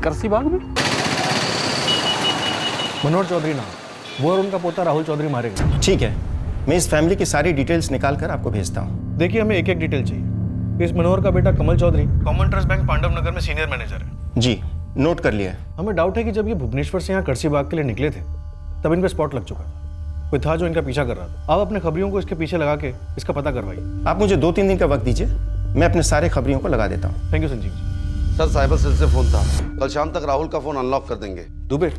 करसी बाग में? मनोहर चौधरी नाम, वो और उनका पोता राहुल चौधरी मारे गए। ठीक है, मैं इस फैमिली की सारी डिटेल्स निकाल कर आपको भेजता हूँ। देखिए, हमें एक एक डिटेल चाहिए। इस मनोहर का बेटा Kamal Chaudhary Common Trust Bank Pandav Nagar में सीनियर मैनेजर है। जी, नोट कर लिया है। हमें डाउट है कि जब ये भुवनेश्वर से यहाँ करसी बाग के लिए निकले थे तब इन पे स्पॉट लग चुका था, कोई था जो इनका पीछा कर रहा था। आप अपने खबरियों को इसके पीछे लगा के इसका पता करवाइए। आप मुझे 2-3 दिन का वक्त दीजिए, मैं अपने सारे खबरियों को लगा देता हूँ। Thank you Sanjeev ji. Sir, cyber cell से फोन था, कल शाम तक राहुल का फोन अनलॉक कर देंगे। दुबे,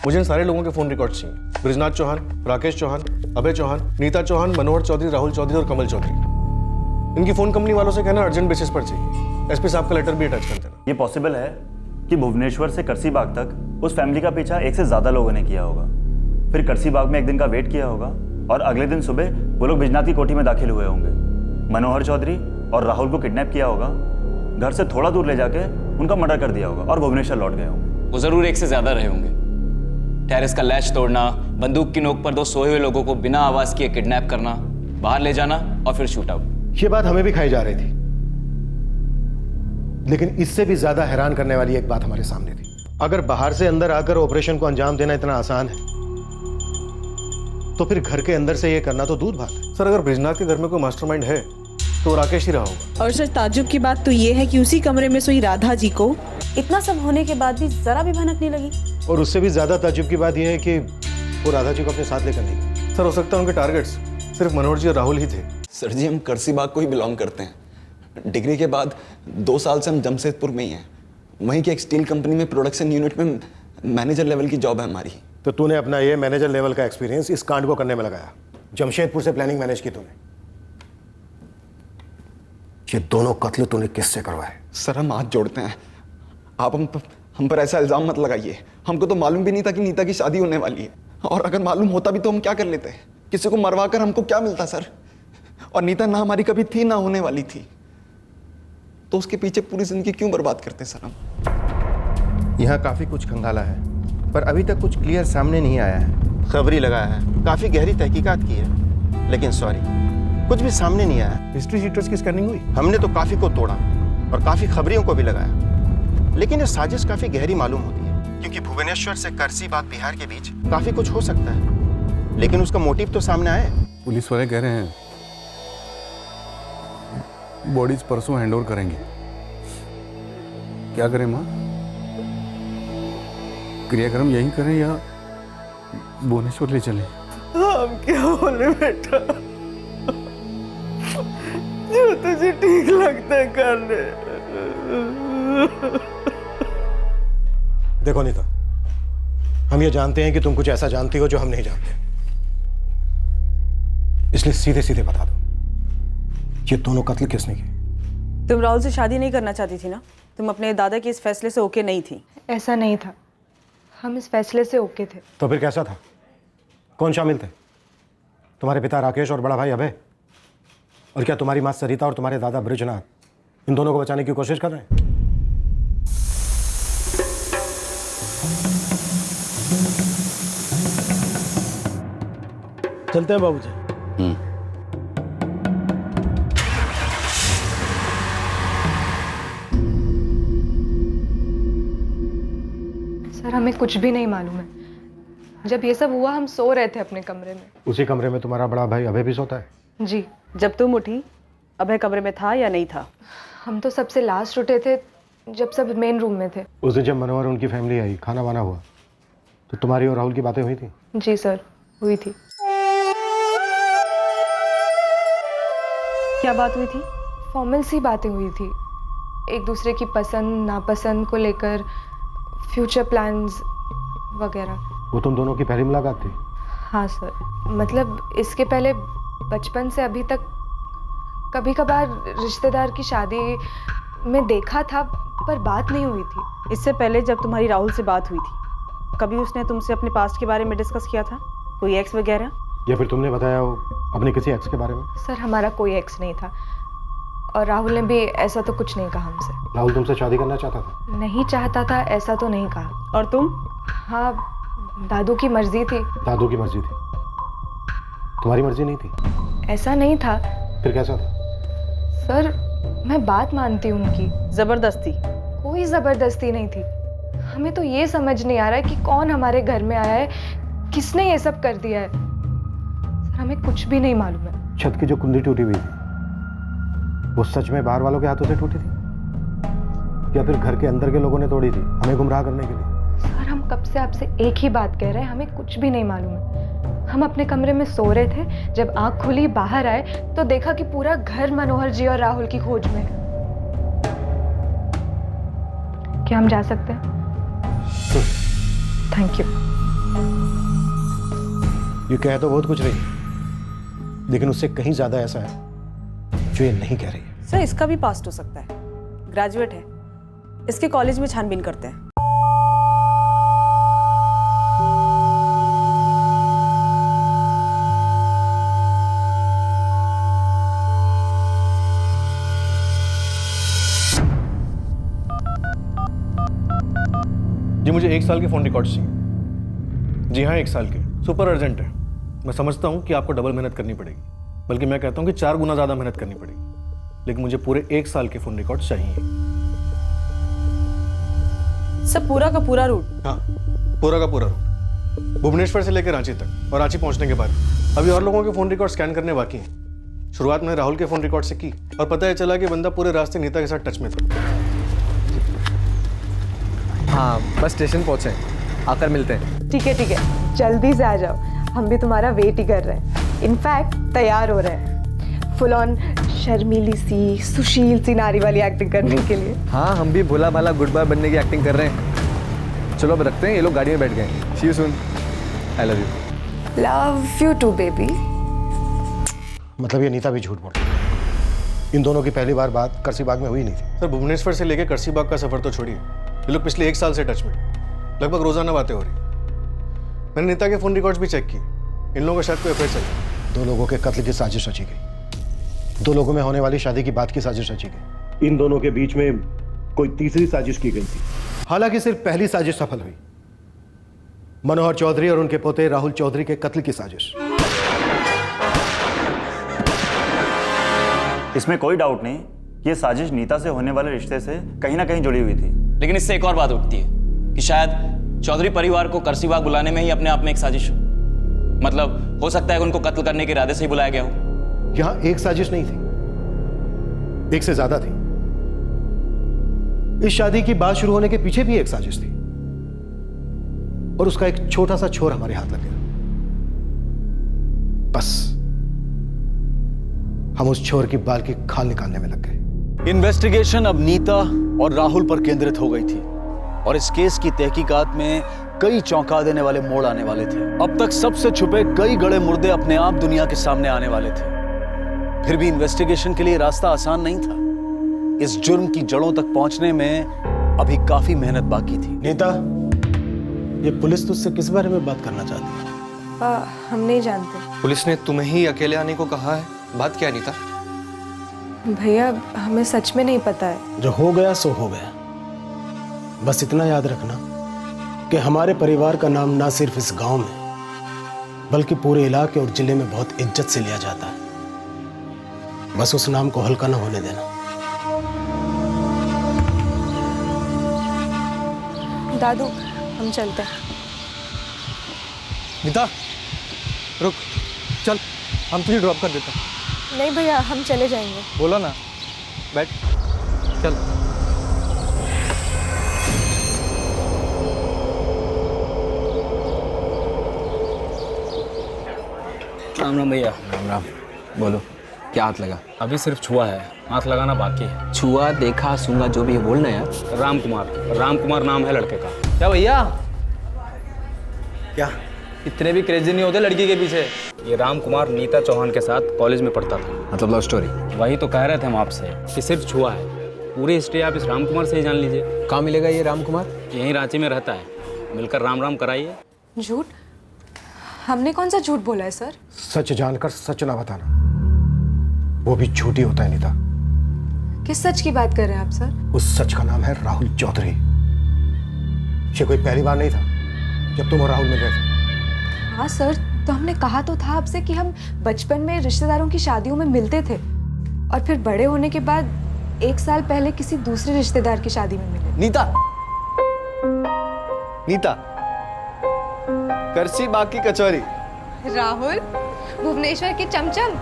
मुझे इन सारे लोगों के फोन रिकॉर्ड चाहिए। ब्रिजनाथ चौहान, राकेश चौहान, अभय चौहान, नीता चौहान, मनोहर चौधरी, राहुल चौधरी और कमल चौधरी। इनकी फोन कंपनी वालों से कहना अर्जेंट बेसिस पर चाहिए। एसपी साहब का लेटर भी अटैच कर देना। ये पॉसिबल है कि भुवनेश्वर से करसी बाग तक उस फैमिली का पीछा एक से ज़्यादा लोगों ने किया होगा, फिर करसी बाग में एक दिन का वेट किया होगा और अगले दिन सुबह वो लोग बिजनाथ की कोठी में दाखिल हुए होंगे। मनोहर चौधरी और राहुल को किडनैप किया होगा, घर से थोड़ा दूर ले जाके उनका मर्डर कर दिया होगा और भुवनेश्वर लौट गए होंगे। वो जरूर एक से ज्यादा रहे होंगे। टेरेस का लैच तोड़ना, बंदूक की नोक पर दो सोए हुए लोगों को बिना आवाज किए किडनैप करना, बाहर ले जाना और फिर शूट आउट। ये बात हमें भी खाई जा रही थी, लेकिन इससे भी ज्यादा हैरान करने वाली एक बात हमारे सामने थी। अगर बाहर से अंदर आकर ऑपरेशन को अंजाम देना इतना आसान है, तो फिर घर के अंदर से ये करना तो दूर बात है। सर, अगर ब्रिजनाथ के घर में कोई मास्टरमाइंड है तो राकेश ही रहा होगा। और सर, ताज्जुब की बात तो ये है कि उसी कमरे में सोई राधा जी को इतना सब होने के बाद भी जरा भी भनक नहीं लगी। और उससे भी ज्यादा ताज्जुब की बात यह है कि वो राधा जी को अपने साथ लेकर नहीं गई। सर, हो सकता है उनके टारगेट्स सिर्फ मनोहर जी और राहुल ही थे। सर जी, हम करसी बाग को ही बिलोंग करते हैं। डिग्री के बाद 2 साल से हम जमशेदपुर में ही हैं। वहीं की एक स्टील कंपनी में प्रोडक्शन यूनिट में मैनेजर लेवल की जॉब है हमारी। तो तूने अपना ये मैनेजर लेवल का एक्सपीरियंस इस कांड को करने में लगाया। जमशेदपुर से प्लानिंग मैनेज की तूने। ये दोनों कत्ल तूने किससे करवाए? सर, हम हाथ जोड़ते हैं, आप हम पर ऐसा इल्जाम मत लगाइए। हमको तो मालूम भी नहीं था कि नीता की शादी होने वाली है, और अगर मालूम होता भी तो हम क्या कर लेते? किसी को मरवा कर हमको क्या मिलता सर? और नीता ना हमारी कभी थी ना होने वाली थी, तो उसके पीछे पूरी जिंदगी क्यों बर्बाद करते सर हम? यहाँ काफ़ी कुछ खंगाला है, पर अभी तक कुछ क्लियर सामने नहीं आया है। खबरी लगाया है, काफ़ी गहरी तहकीकात की है, लेकिन सॉरी, कुछ भी सामने नहीं आया। हिस्ट्री शीटर्स की स्कैनिंग हुई, हमने तो काफ़ी को तोड़ा और काफ़ी खबरियों को भी लगाया, लेकिन ये साजिश काफ़ी गहरी मालूम होती है, क्योंकि भुवनेश्वर से करसी बाग बिहार के बीच काफ़ी कुछ हो सकता है, लेकिन उसका मोटिव तो सामने आए। पुलिस वाले कह रहे हैं बॉडीज परसों हैंडओवर करेंगे। क्या करें माँ? क्रियाक्रम यही करें या भुवनेश्वर ले चले? हम क्या बोले बेटा, जो तुझे ठीक लगता है कर ले। देखो नीता, हम ये जानते हैं कि तुम कुछ ऐसा जानती हो जो हम नहीं जानते, इसलिए सीधे सीधे बता दो, ये दोनों कत्ल किसने किए? तुम राहुल से शादी नहीं करना चाहती थी ना? तुम अपने दादा के इस फैसले से ओके नहीं थी? ऐसा नहीं था, हम इस फैसले से ओके थे। तो फिर कैसा था? कौन शामिल थे? तुम्हारे पिता राकेश और बड़ा भाई अभय? और क्या तुम्हारी माँ सरिता और तुम्हारे दादा ब्रिजनाथ इन दोनों को बचाने की कोशिश कर रहे हैं? चलते हैं बाबूजी। सर, हमें कुछ भी नहीं मालूम है। जब ये सब हुआ हम सो रहे थे अपने कमरे में। उसी कमरे में तुम्हारा बड़ा भाई अभय भी सोता है? जी। जब तुम उठी अभय कमरे में था या नहीं था? हम तो सबसे लास्ट उठे थे जब सब मेन रूम में थे। उस दिन जब मनोहर उनकी फैमिली आई, खाना वाना हुआ, तो तुम्हारी और राहुल की बातें हुई थी? जी सर, हुई थी। क्या बात हुई थी? फॉर्मल सी बातें हुई थी, एक दूसरे की पसंद नापसंद को लेकर, फ्यूचर प्लान्स वगैरह। वो तुम दोनों की पहली मुलाकात थी? हाँ सर, मतलब इसके पहले बचपन से अभी तक कभी कभार रिश्तेदार की शादी में देखा था, पर बात नहीं हुई थी। इससे पहले जब तुम्हारी राहुल से बात हुई थी, कभी उसने तुमसे अपने पास्ट के बारे में डिस्कस किया था? कोई एक्स वगैरह? या फिर तुमने बताया हो अपने किसी एक्स के बारे में? सर, हमारा कोई एक्स नहीं था, और राहुल ने भी ऐसा तो कुछ नहीं कहा हमसे। राहुल तुमसे शादी करना चाहता था? नहीं चाहता था ऐसा तो नहीं कहा। और तुम? हाँ, दादू की मर्जी थी। दादू की मर्जी थी, तुम्हारी मर्जी नहीं थी? ऐसा नहीं था। फिर कैसा था? सर, मैं बात मानती हूँ उनकी। जबरदस्ती? कोई जबरदस्ती नहीं थी। हमें तो ये समझ नहीं आ रहा है कि कौन हमारे घर में आया है, किसने ये सब कर दिया है। सर, हमें कुछ भी नहीं मालूम है। छत की जो कुंडी टूटी हुई थी, वो सच में बाहर वालों के हाथों से टूटी थी, या फिर घर के अंदर के लोगों ने तोड़ी थी हमें गुमराह करने के लिए? सर, हम कब से आपसे एक ही बात कह रहे हैं, हमें कुछ भी नहीं मालूम है। हम अपने कमरे में सो रहे थे, जब आंख खुली बाहर आए तो देखा कि पूरा घर मनोहर जी और राहुल की खोज में है। क्या हम जा सकते हैं? Thank you. ये कह तो बहुत कुछ रही, लेकिन उससे कहीं ज्यादा ऐसा है जो ये नहीं कह रही है। सर इसका भी पास्ट हो सकता है, ग्रेजुएट है, इसके कॉलेज में छानबीन करते हैं। जी मुझे 1 साल के फ़ोन रिकॉर्ड्स चाहिए। जी हाँ 1 साल के, सुपर अर्जेंट है। मैं समझता हूँ कि आपको डबल मेहनत करनी पड़ेगी, बल्कि मैं कहता हूँ कि 4 गुना ज़्यादा मेहनत करनी पड़ेगी, लेकिन मुझे पूरे 1 साल के फ़ोन रिकॉर्ड्स चाहिए। सब पूरा का पूरा रूट? हाँ पूरा का पूरा रूट, भुवनेश्वर से लेकर रांची तक, और रांची पहुँचने के बाद अभी और लोगों के फ़ोन रिकॉर्ड स्कैन करने बाकी हैं। शुरुआत मैंने राहुल के फ़ोन रिकॉर्ड से की और पता है चला कि बंदा पूरे रास्ते नीता के साथ टच में था। हाँ बस स्टेशन पहुँचे, आकर मिलते हैं। ठीक है, जल्दी से आ जाओ, हम भी तुम्हारा वेट ही कर रहे हैं। इनफैक्ट तैयार हो रहे हैं फुल ऑन शर्मीली सी, सुशील सी नारी वाली एक्टिंग करने के लिए। हाँ हम भी भोला भाला गुड बॉय बनने की एक्टिंग कर रहे हैं। चलो अब रखते हैं, ये लोग गाड़ी में बैठ गए। See you soon, I love you. Love you too baby. मतलब ये नीता भी झूठ बोल रही है। इन दोनों की पहली बार बात करसीबाग में हुई नहीं थी। सर भुवनेश्वर से लेकर करसीबाग का सफर तो छोड़िए, ये लोग पिछले 1 साल से टच में, लगभग रोजाना बातें हो रही। मैंने नीता के फोन रिकॉर्ड्स भी चेक किए, इन लोगों का शायद कोई अफेयर चल रहा है। 2 लोगों के कत्ल की साजिश रची गई, 2 लोगों में होने वाली शादी की बात की साजिश रची गई। इन दोनों के बीच में कोई तीसरी साजिश की गई थी। हालांकि सिर्फ पहली साजिश सफल हुई, मनोहर चौधरी और उनके पोते राहुल चौधरी के कत्ल की साजिश। इसमें कोई डाउट नहीं, ये साजिश नीता से होने वाले रिश्ते से कहीं ना कहीं जुड़ी हुई थी। लेकिन इससे एक और बात उठती है कि शायद चौधरी परिवार को करसीबाग बुलाने में ही अपने आप में एक साजिश हो। मतलब हो सकता है उनको कत्ल करने के इरादे से ही बुलाया गया हो। यहां एक साजिश नहीं थी, एक से ज्यादा थी। इस शादी की बात शुरू होने के पीछे भी एक साजिश थी, और उसका एक छोटा सा छोर हमारे हाथ लग गया। बस हम उस छोर की बाल की खाल निकालने में लग गए। इन्वेस्टिगेशन अब नीता और राहुल पर केंद्रित हो गई थी और इस केस की तहकीकात में कई चौंका देने वाले मोड़ आने वाले थे। अब तक सबसे छुपे कई गड़े मुर्दे अपने आप दुनिया के सामने आने वाले थे। फिर भी इन्वेस्टिगेशन के लिए रास्ता आसान नहीं था। इस जुर्म की जड़ों तक पहुंचने में अभी काफी मेहनत बाकी थी। नीता, ये पुलिस तुझसे किस बारे में बात करना चाहती है? हम नहीं जानते। पुलिस ने तुम्हें ही अकेले आने को कहा है, बात क्या है नीता? भैया हमें सच में नहीं पता है। जो हो गया सो हो गया। बस इतना याद रखना कि हमारे परिवार का नाम ना सिर्फ इस गांव में बल्कि पूरे इलाके और जिले में बहुत इज्जत से लिया जाता है। बस उस नाम को हल्का ना होने देना। दादू हम चलते हैं। नीता रुक, चल हम तुझे ड्रॉप कर देते हैं। नहीं भैया हम चले जाएंगे। बोला ना, बैठ चल। राम राम भैया। राम राम। बोलो क्या हाथ लगा? अभी सिर्फ छुआ है, हाथ लगाना बाकी है। छुआ, देखा, सूंघा, जो भी है बोलना यार। राम कुमार नाम है लड़के का। क्या भैया? क्या इतने भी क्रेजी नहीं होते लड़की के पीछे। ये राम कुमार नीता चौहान के साथ कॉलेज में पढ़ता था। मतलब लव स्टोरी? वही तो कह रहे थे हम आपसे कि सिर्फ छुआ है। पूरी हिस्ट्री आप इस राम कुमार से ही जान लीजिए। कहाँ मिलेगा ये राम कुमार? यहीं रांची में रहता है, मिलकर राम राम कराइए। झूठ? हमने कौन सा झूठ बोला है सर? सच जानकर सच ना बताना, वो भी झूठी होता है नीता। किस सच की बात कर रहे हैं आप सर? उस सच का नाम है राहुल चौधरी। ये कोई पहली बार नहीं था जब तुम और राहुल मिल रहे थे। हाँ सर, तो हमने कहा तो था आपसे कि हम बचपन में रिश्तेदारों की शादियों में मिलते थे और फिर बड़े होने के बाद 1 साल पहले किसी दूसरे रिश्तेदार की शादी में मिले। नीता, नीता, करसीबाग की कचौरी। राहुल, भुवनेश्वर की चमचम।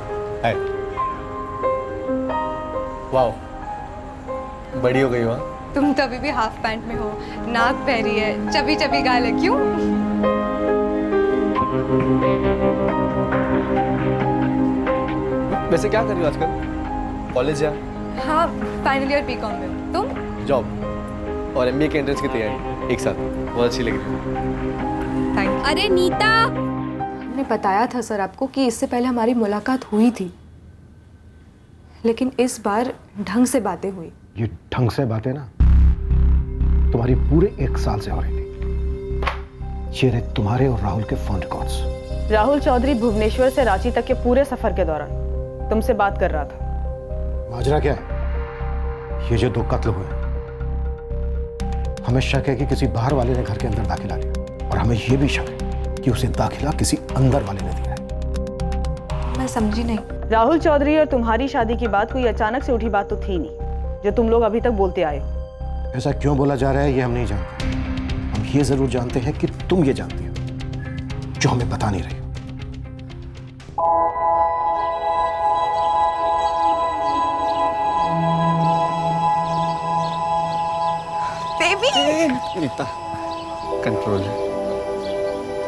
वाओ, बड़ी हो गई वहाँ। तुम तो अभी भी हाफ पैंट में हो, नाक पहरी है, चबी चबी गाल है, क्यों? वैसे क्या कर रही हो आजकल? कॉलेज या? हाँ, फाइनल ईयर बीकॉम में। तुम? जॉब और एमबीए के एंट्रेंस की तैयारी एक साथ। बहुत अच्छी लग रही है। Thank you. अरे नीता, हमने बताया था सर आपको कि इससे पहले हमारी मुलाकात हुई थी, लेकिन इस बार ढंग से बातें हुई। ये ढंग से बातें ना तुम्हारी पूरे 1 साल से हो रही थी। ये रहे तुम्हारे और राहुल के फोन रिकॉर्ड्स। राहुल चौधरी भुवनेश्वर से रांची तक के पूरे सफर के दौरान तुमसे बात कर रहा था। माजरा क्या है? ये जो 2 कत्ल हुए, हमें शक है कि किसी बाहर वाले ने घर के अंदर दाखिला लिया, और हमें यह भी शक है कि उसे दाखिला किसी अंदर वाले ने दिया है। मैं समझी नहीं। राहुल चौधरी और तुम्हारी शादी की बात कोई अचानक से उठी बात तो थी नहीं, जो तुम लोग अभी तक बोलते आए हो। ऐसा क्यों बोला जा रहा है ये हम नहीं जानते। हम ये जरूर जानते हैं कि तुम ये जानती हो, जो हमें बता नहीं रही हो। नीता, कंट्रोल।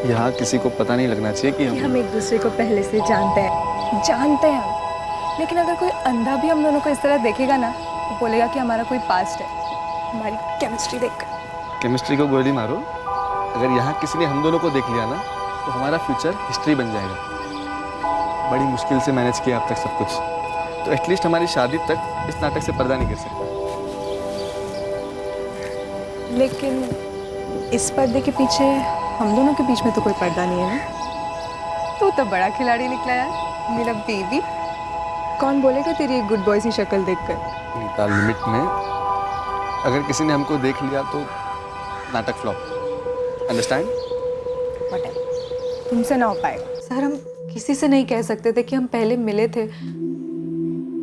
यहाँ किसी को पता नहीं लगना चाहिए कि हम एक दूसरे को पहले से जानते हैं हम। लेकिन अगर कोई अंधा भी हम दोनों को इस तरह देखेगा ना, तो बोलेगा कि हमारा कोई पास्ट है, हमारी केमिस्ट्री देखकर। केमिस्ट्री को गोली मारो। अगर यहाँ किसी ने हम दोनों को देख लिया ना, तो हमारा फ्यूचर हिस्ट्री बन जाएगा। बड़ी मुश्किल से मैनेज किया अब तक सब कुछ, तो एटलीस्ट हमारी शादी तक इस नाटक से पर्दा नहीं कर सकता। लेकिन इस पर्दे के पीछे हम दोनों के बीच में तो कोई पर्दा नहीं है ना। तू तो बड़ा खिलाड़ी निकला यार मेरा बेबी। कौन बोलेगा तेरी एक गुड बॉय सी शक्ल देखकर। नीता, लिमिट में। अगर किसी ने हमको देख लिया तो नाटक फ्लॉप। अंडरस्टैंड? तुमसे ना हो पाएगा सर। हम किसी से नहीं कह सकते थे कि हम पहले मिले थे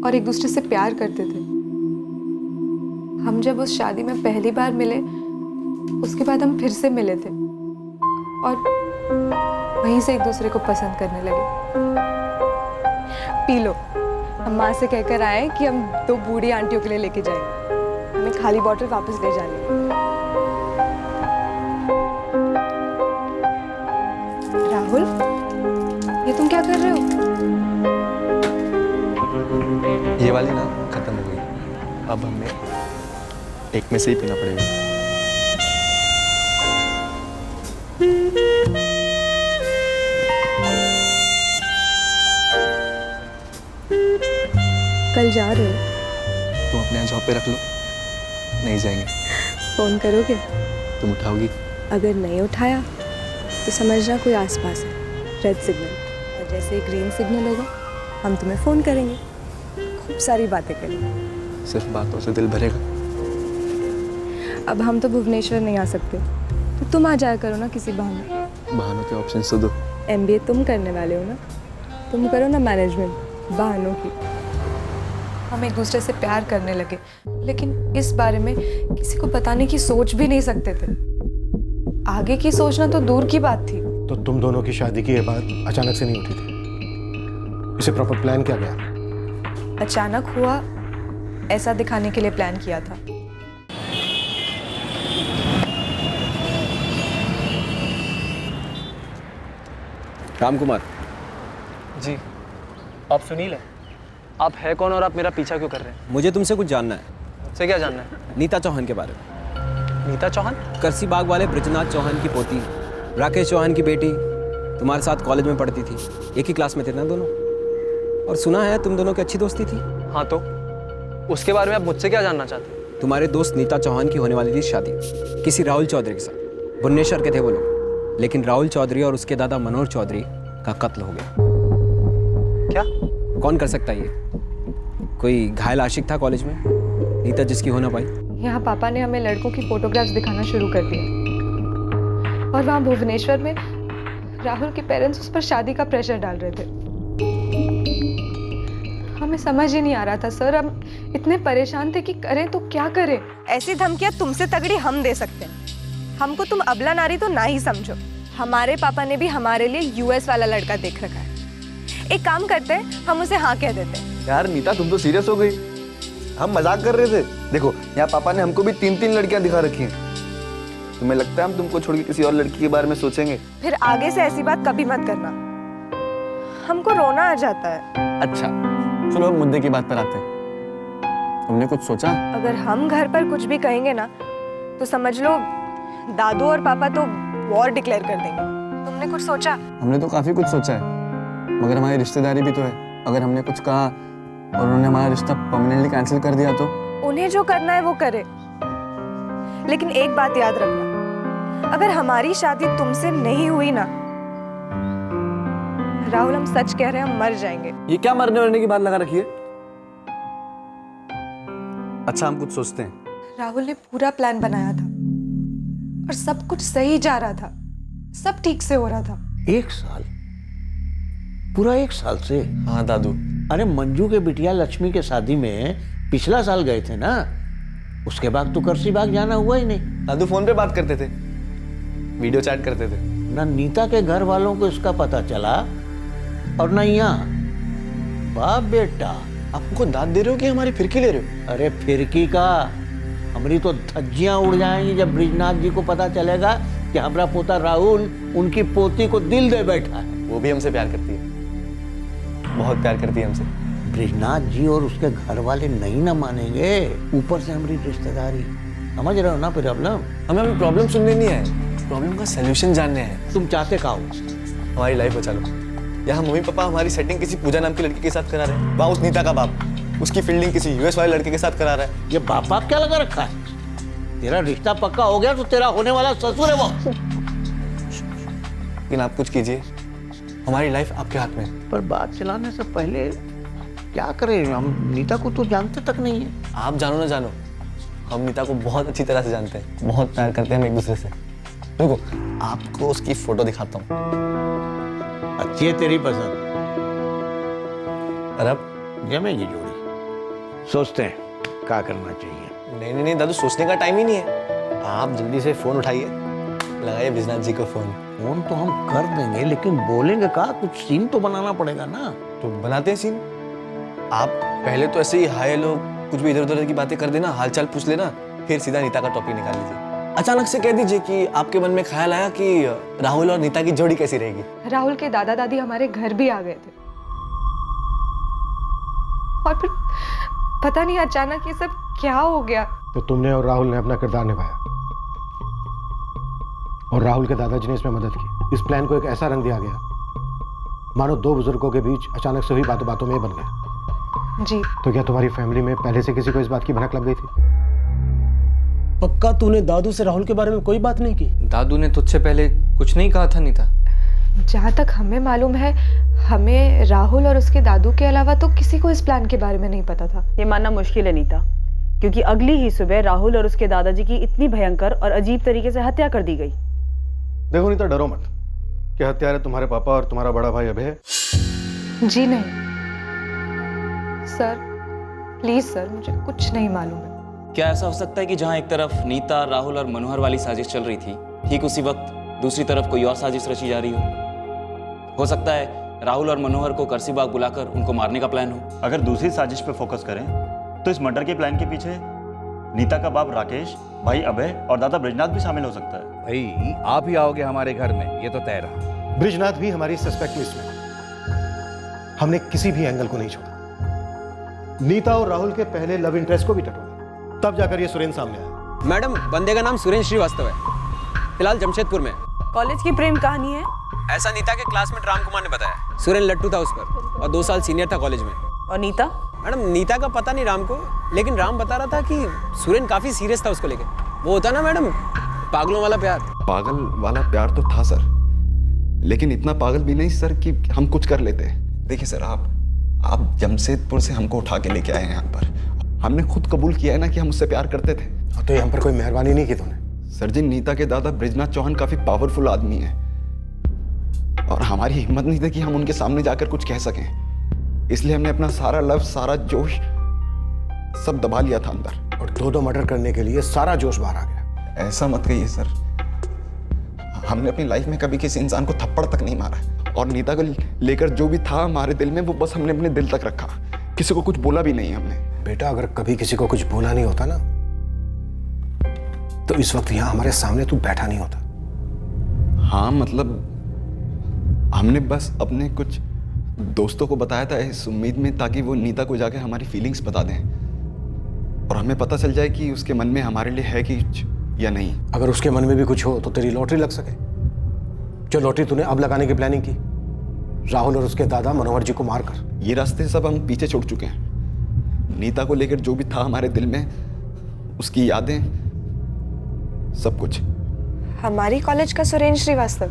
और एक दूसरे से प्यार करते थे। हम जब उस शादी में पहली बार मिले, उसके बाद हम फिर से मिले थे और वहीं से एक दूसरे को पसंद करने लगे। P low. हम माँ से कहकर आए कि हम 2 बूढ़ी आंटियों के लिए लेके जाएंगे। हमें खाली बॉटल वापस ले जानी है। राहुल, ये तुम क्या कर रहे हो? ये वाली ना खत्म हो गई, अब हमें एक में से ही पीना पड़ेगा। कल जा रहे हो? तुम अपने यहाँ जॉब पे रख लो, नहीं जाएंगे। फोन करोगे? तुम उठाओगी? अगर नहीं उठाया तो समझना कोई आसपास है। रेड सिग्नल, और जैसे ही ग्रीन सिग्नल होगा हम तुम्हें फ़ोन करेंगे। खूब सारी बातें करेंगे। सिर्फ बातों से दिल भरेगा? अब हम तो भुवनेश्वर नहीं आ सकते, तो तुम आ जाया करो ना किसी बहाने। बहानों के ऑप्शन तो दो। MBA तुम करने वाले हो ना, तुम करो ना मैनेजमेंट बहानों की। हम एक दूसरे से प्यार करने लगे, लेकिन इस बारे में किसी को बताने की सोच भी नहीं सकते थे। आगे की सोचना तो दूर की बात थी। तो तुम दोनों की शादी की ये बात अचानक से नहीं उठी थी, इसे प्रॉपर प्लान किया गया? अचानक हुआ ऐसा दिखाने के लिए प्लान किया था। राम कुमार जी। आप सुनील हैं? आप है कौन और आप मेरा पीछा क्यों कर रहे हैं? मुझे तुमसे कुछ जानना है। मुझसे क्या जानना है? नीता चौहान के बारे में। नीता चौहान? करसी बाग वाले ब्रिजनाथ चौहान की पोती, राकेश चौहान की बेटी, तुम्हारे साथ कॉलेज में पढ़ती थी, एक ही क्लास में थे ना दोनों, और सुना है तुम दोनों की अच्छी दोस्ती थी। हाँ, तो उसके बारे में आप मुझसे क्या जानना चाहते हैं? तुम्हारे दोस्त नीता चौहान की होने वाली थी शादी किसी राहुल चौधरी के साथ। भुवनेश्वर के थे वो लोग, लेकिन राहुल चौधरी और उसके दादा मनोहर चौधरी का कत्ल हो गया। क्या? कौन कर सकता है ये? कोई घायल आशिक था कॉलेज में, नीता जिसकी हो ना पाई। यहाँ पापा ने हमें लड़कों की फोटोग्राफ्स दिखाना शुरू कर दिया, और वहाँ भुवनेश्वर में राहुल के पेरेंट्स उस पर शादी का प्रेशर डाल रहे थे। हमें समझ ही नहीं आ रहा था सर। हम इतने परेशान थे कि करें तो क्या करें। ऐसी धमकियां तुमसे तगड़ी हम दे सकते हैं। हमको तुम अबला नारी तो ना ही समझो। हमारे पापा ने भी हमारे लिए US वाला लड़का देख रखा है। एक काम करते हैं, हम उसे हाँ कह देते हैं। यार नीता, तुम तो सीरियस हो गई। हम मजाक कर रहे थे। देखो, यहाँ पापा ने हमको भी 3-3 लड़कियां दिखा रखी हैं। तुम्हें लगता है हम तुमको छोड़ के किसी और लड़की के बारे में सोचेंगे? फिर आगे से ऐसी बात कभी मत करना, हमको रोना आ जाता है। अच्छा, चलो अब मुद्दे की बात पर आते हैं। तुमने कुछ सोचा? अगर हम घर पर कुछ भी कहेंगे ना, तो समझ लो दादू और पापा तो वॉर डिक्लेयर कर देंगे। तुमने कुछ सोचा? हमने तो काफी कुछ सोचा है, मगर हमारी रिश्तेदारी भी तो है। अगर हमने कुछ कहा और उन्होंने हमारा रिश्ता परमानेंटली कैंसिल कर दिया तो? उन्हें जो करना है वो करे, लेकिन एक बात याद रखना, अगर हमारी शादी तुमसे नहीं हुई ना राहुल, हम सच कह रहे हैं, हम मर जाएंगे। ये क्या मरने वरने की बात लगा रखी है? अच्छा हम कुछ सोचते हैं। राहुल ने पूरा प्लान बनाया था और सब कुछ सही जा रहा था, सब ठीक से हो रहा था। 1 साल, पूरा 1 साल से? हाँ दादू। अरे मंजू के बिटिया लक्ष्मी के शादी में पिछला साल गए थे ना, उसके बाद तो करसी बाग जाना हुआ ही नहीं। दादू फोन पे बात करते थे, वीडियो चैट करते थे। ना नीता के घर वालों को इसका पता चला और ना यहाँ। बाप बेटा, आप हमको दाद दे रहे हो कि हमारी फिरकी ले रहे हो? अरे फिरकी का, हमारी तो धज्जियां उड़ जाएंगी जब ब्रिजनाथ जी को पता चलेगा कि हमारा पोता राहुल उनकी पोती को दिल दे बैठा है। वो भी हमसे प्यार करती है, बहुत प्यार करती है हमसे। ब्रिजनाथ जी और उसके घर वाले नहीं ना मानेंगे, ऊपर से हमारी रिश्तेदारी। समझ रहे हो ना प्रॉब्लम? हमें अभी प्रॉब्लम सुनने नहीं है, प्रॉब्लम का सलूशन जानने हैं। तुम चाहते क्या हो? हमारी लाइफ बचा लो। यहाँ मम्मी पापा हमारी सेटिंग किसी पूजा नाम की लड़की के साथ करा रहे हैं, वहाँ उस नीता का बाप उसकी फील्डिंग किसी यूएस वाले लड़के के साथ करा रहा है। ये बाप क्या लगा रखा है? तेरा रिश्ता पक्का हो गया तो तेरा होने वाला ससुर है वो। लेकिन आप कुछ कीजिए, हमारी लाइफ आपके हाथ में। पर बात चलाने से पहले क्या करें? हम नीता को तो जानते तक नहीं है। आप जानो ना जानो, हम नीता को बहुत अच्छी तरह से जानते हैं, बहुत प्यार करते हैं हम एक दूसरे से। देखो आपको उसकी फोटो दिखाता हूँ। अच्छी है तेरी पसंद। और अब जमेगी जोड़ी। सोचते हैं क्या करना चाहिए। नहीं नहीं दादू, सोचने का टाइम ही नहीं है। आप जल्दी से फोन उठाइए, लगाइए ब्रिजनाथ जी को फोन। फोन तो हम कर देंगे, लेकिन बोलेंगे का? कुछ सीन तो बनाना पड़ेगा ना। तो बनाते हैं सीन। आप पहले तो ऐसे ही हाय हेलो कुछ भी इधर उधर की बातें कर देना, हालचाल पूछ लेना, फिर सीधा नीता का टॉपिक निकाल लीजिए। अचानक से कह दीजिए कि आपके मन में ख्याल आया कि राहुल और नीता की जोड़ी कैसी रहेगी। राहुल के दादा दादी हमारे घर भी आ गए थे और फिर पता नहीं अचानक ये सब क्या हो गया। तो तुमने और राहुल ने अपना किरदार निभाया और राहुल के दादाजी ने इसमें मदद की। इस प्लान को एक ऐसा रंग दिया गया मानो 2 बुजुर्गों के बीच अचानक से हुई बातों बातों में बन गया। जी। तो क्या तुम्हारी फैमिली में पहले से किसी को इस बात की भनक लग गई थी? पक्का तूने दादू से राहुल के बारे में कोई बात नहीं की? दादू ने तुझसे पहले कुछ नहीं कहा था नीता? जहाँ तक हमें मालूम है, हमें राहुल और उसके दादू के अलावा तो किसी को इस प्लान के बारे में नहीं पता था। ये मानना मुश्किल है नीता, क्योंकि अगली ही सुबह राहुल और उसके दादाजी की इतनी भयंकर और अजीब तरीके से हत्या कर दी गई। देखो नीता, डरो मत कि हत्यारे तुम्हारे पापा और तुम्हारा बड़ा भाई अभय है। जी नहीं सर, प्लीज सर, मुझे कुछ नहीं मालूम है। क्या ऐसा हो सकता है कि जहां एक तरफ नीता, राहुल और मनोहर वाली साजिश चल रही थी, ठीक उसी वक्त दूसरी तरफ कोई और साजिश रची जा रही हो सकता है राहुल और मनोहर को करसी बाग बुलाकर उनको मारने का प्लान हो। अगर दूसरी साजिश पे फोकस करें तो इस मर्डर के प्लान के पीछे नीता का बाप राकेश, भाई अभय और दादा ब्रिजनाथ भी शामिल हो सकता है। भाई आप ही आओगे हमारे घर में, ये तो तय रहा। ब्रिजनाथ भी हमारी सस्पेक्ट लिस्ट में। हमने किसी भी एंगल को नहीं छोड़ा। नीता और राहुल के पहले लव इंटरेस्ट को भी टटोला, तब जाकर ये सुरेंद्र सामने आया। मैडम, बंदे का नाम सुरेंद्र श्रीवास्तव है, फिलहाल जमशेदपुर में। कॉलेज की प्रेम कहानी है? ऐसा नीता के क्लासमेट राम कुमार ने बताया। सुरेंद्र लट्टू था उस पर और 2 साल सीनियर था कॉलेज में। और नीता? मैडम नीता का पता नहीं राम को, लेकिन राम बता रहा था कि सुरेंद्र काफी सीरियस था उसको लेकर। वो होता ना मैडम, पागलों वाला प्यार। पागल वाला प्यार तो था सर, लेकिन इतना पागल भी नहीं सर कि हम कुछ कर लेते। देखिए सर, आप जमशेदपुर से हमको उठा के लेके आए हैं यहाँ पर। हमने खुद कबूल किया है ना कि हम उससे प्यार करते थे। तो यहाँ पर कोई मेहरबानी नहीं की तूने? सर जी, नीता के दादा ब्रिजनाथ चौहान काफी पावरफुल आदमी है और हमारी हिम्मत नहीं थी कि हम उनके सामने जाकर कुछ कह सकें, इसलिए हमने अपना सारा लव, सारा जोश सब दबा लिया था अंदर। और 2 मर्डर करने के लिए सारा जोश बाहर आ गया। ऐसा मत कहिए सर, हमने अपनी लाइफ में कभी किसी इंसान को थप्पड़ तक नहीं मारा और नीता को लेकर जो भी था हमारे दिल में, वो बस हमने अपने दिल तक रखा, किसी को कुछ बोला भी नहीं हमने। बेटा, अगर कभी किसी को कुछ बोला नहीं होता ना, तो इस वक्त यहाँ हमारे सामने तू बैठा नहीं होता। हाँ, मतलब हमने बस अपने कुछ दोस्तों को बताया था इस उम्मीद में, ताकि वो नीता को जाके हमारी फीलिंग्स बता दें और हमें पता चल जाए कि उसके मन में हमारे लिए है कि या नहीं। अगर उसके मन में भी कुछ हो तो तेरी लॉटरी लग सके। जो लॉटरी तूने अब लगाने की प्लानिंग की, राहुल और उसके दादा मनोहर जी को मारकर। ये रास्ते सब हम पीछे छोड़ चुके हैं। नीता को लेकर जो भी था हमारे दिल में, उसकी यादें, सब कुछ। हमारी कॉलेज का सुरेंद्र श्रीवास्तव,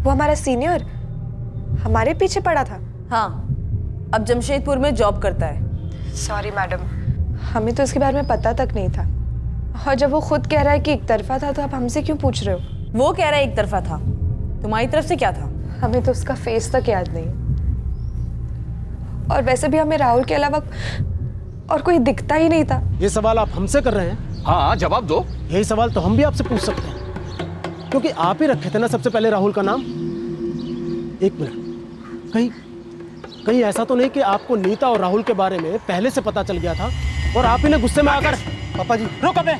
वो हमारा सीनियर, हमारे पीछे पड़ा था। हाँ, अब जमशेदपुर में जॉब करता है। सॉरी मैडम, हमें तो इसके बारे में पता तक नहीं था। और जब वो खुद कह रहा है कि एक तरफा था, तो आप हमसे क्यों पूछ रहे हो? वो कह रहा है एक तरफा था, तुम्हारी तरफ से क्या था? हमें तो उसका फेस तक याद नहीं, और वैसे भी हमें राहुल के अलावा और कोई दिखता ही नहीं था। ये सवाल आप हमसे कर रहे हैं? हाँ, जवाब दो। यही सवाल तो हम भी आपसे पूछ सकते हैं, क्योंकि आप ही रखे थे ना सबसे पहले राहुल का नाम। एक मिनट, कहीं ऐसा तो नहीं कि आपको नीता और राहुल के बारे में पहले से पता चल गया था और आप ही ने गुस्से में आकर... पापा जी रुक अबे।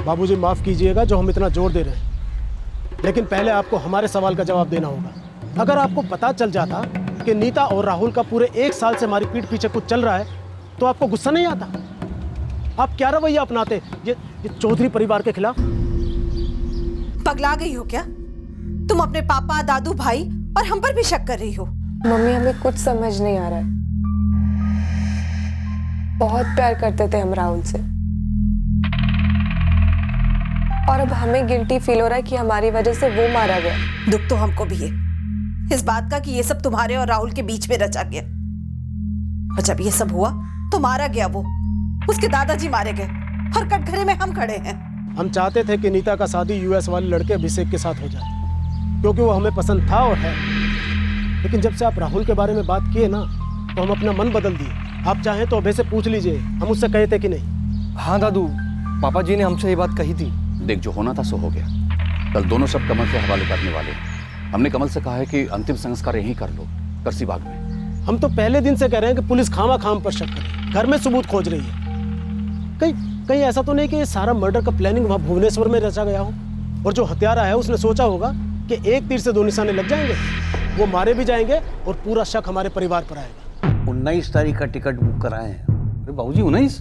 बाबूजी माफ कीजिएगा जो हम इतना जोर दे रहे हैं, लेकिन पहले आपको हमारे सवाल का जवाब देना होगा। अगर आपको पता चल जाता कि नीता और राहुल का पूरे 1 साल से हमारी पीठ पीछे कुछ चल रहा है, तो आपको गुस्सा नहीं आता? आप क्या रवैया अपनाते ये चौधरी परिवार के खिलाफ? पगला गई हो क्या तुम? अपने पापा, दादू, भाई और हम पर भी शक कर रही हो? मम्मी, हमें कुछ समझ नहीं आ रहा है। बहुत प्यार करते थे हम राहुल से, और अब हमें गिल्टी फील हो रहा है कि हमारी वजह से वो मारा गया। दुख तो हमको भी है इस बात का कि ये सब तुम्हारे और राहुल के बीच में रचा गया। और जब ये सब हुआ तो मारा गया वो, उसके दादाजी मारे गए, और कटघरे में हम खड़े हैं। हम चाहते थे कि नीता का शादी यूएस वाले लड़के अभिषेक के साथ हो जाए, क्योंकि वो हमें पसंद था और है। लेकिन जब से आप राहुल के बारे में बात किए ना, तो हम अपना मन बदल दिए। आप चाहें तो अभय से पूछ लीजिए, हम उससे कहे थे कि नहीं। हाँ दादू, पापा जी ने हमसे ये बात कही थी। देख, जो होना था सो हो गया। कल दोनों सब कमल के हवाले करने वाले हैं। हमने कमल से कहा है कि अंतिम संस्कार यहीं कर लो, करसी बाग में। हम तो पहले दिन से कह रहे हैं कि पुलिस खामा खाम पर शक करे, घर में सबूत खोज रही है। कहीं ऐसा तो नहीं कि ये सारा मर्डर का प्लानिंग वहां भुवनेश्वर में रचा गया हो, और जो हत्यारा है उसने सोचा होगा कि एक तीर से 2 निशाने लग जाएंगे, वो मारे भी जाएंगे और पूरा शक हमारे परिवार पर आएगा। 19 तारीख का टिकट बुक कराए हैं। अरे बाबूजी, 19?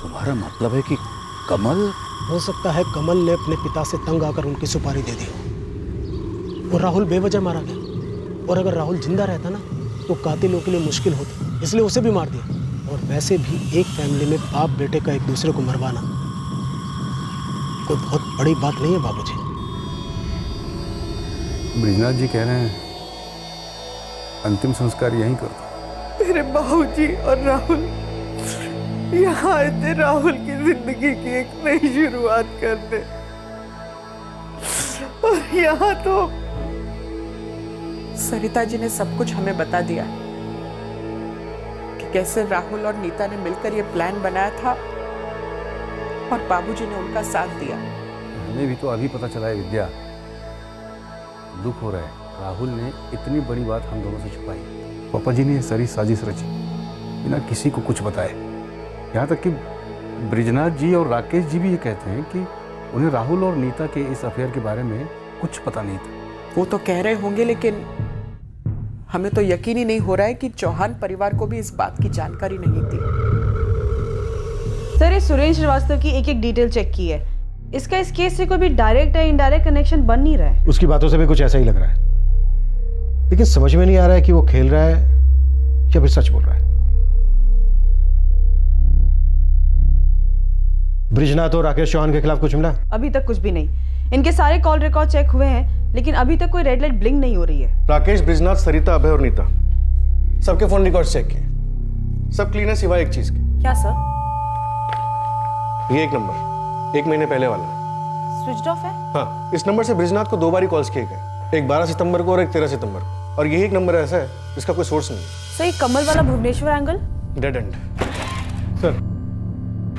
तुम्हारा मतलब है कि कमल? हो सकता है कमल ने अपने पिता से तंग आकर उनकी सुपारी दे दी, और राहुल बेवजह मारा गया। और अगर राहुल जिंदा रहता ना, तो कातिलों के लिए मुश्किल होती, इसलिए उसे भी मार दिया। और वैसे भी एक फैमिली में बाप बेटे का एक दूसरे को मरवाना कोई बहुत बड़ी बात नहीं है बाबूजी। ब्रिजनाथ जी कह रहे हैं अंतिम संस्कार यहीं कर दो। मेरे बाबूजी और राहुल यहाँ आए थे राहुल की जिंदगी की एक नई शुरुआत करने, और यहाँ तो सरिता जी ने सब कुछ हमें बता दिया कि कैसे राहुल और नीता ने मिलकर ये प्लान बनाया था, और बाबूजी ने उनका साथ दिया। हमें भी तो अभी पता चला है विद्या, दुख हो रहा है। राहुल ने इतनी बड़ी बात हम दोनों से छुपाई। पापा जी ने ये सारी साजिश रची बिना किसी को कुछ बताए। यहाँ तक कि ब्रिजनाथ जी और राकेश जी भी ये कहते हैं कि उन्हें राहुल और नीता के इस अफेयर के बारे में कुछ पता नहीं था। वो तो कह रहे होंगे, लेकिन हमें तो यकीन ही नहीं हो रहा है कि चौहान परिवार को भी इस बात की जानकारी नहीं थी। सर, ये सुरेंद्र श्रीवास्तव की एक एक डिटेल चेक की है। इसका इस केस से कोई भी डायरेक्ट या इनडायरेक्ट कनेक्शन बन नहीं रहा है। उसकी बातों से भी कुछ ऐसा ही लग रहा है, लेकिन समझ में नहीं आ रहा है कि वो खेल रहा है या फिर सच बोल रहा है। ब्रिजनाथ और राकेश चौहान के खिलाफ कुछ मिला? अभी तक कुछ भी नहीं। इनके सारे कॉल रिकॉर्ड चेक हुए हैं, लेकिन अभी तक कोई रेड लाइट ब्लिंक नहीं हो रही है। राकेश, ब्रिजनाथ, सरिता, अभय और नीता, सबके फोन रिकॉर्ड चेक किए, सब क्लीन है सिवाय एक चीज के। क्या सर? ये एक नंबर 1 महीने पहले वाला स्विच ऑफ है। हाँ, इस नंबर से ब्रिजनाथ को 2 बार ही कॉल्स किए गए, एक 12 सितंबर को और एक 13 सितंबर को, और यही एक नंबर ऐसा है जिसका कोई सोर्स नहीं है। सही, कमल वाला Bhubaneswar angle dead end. Sir,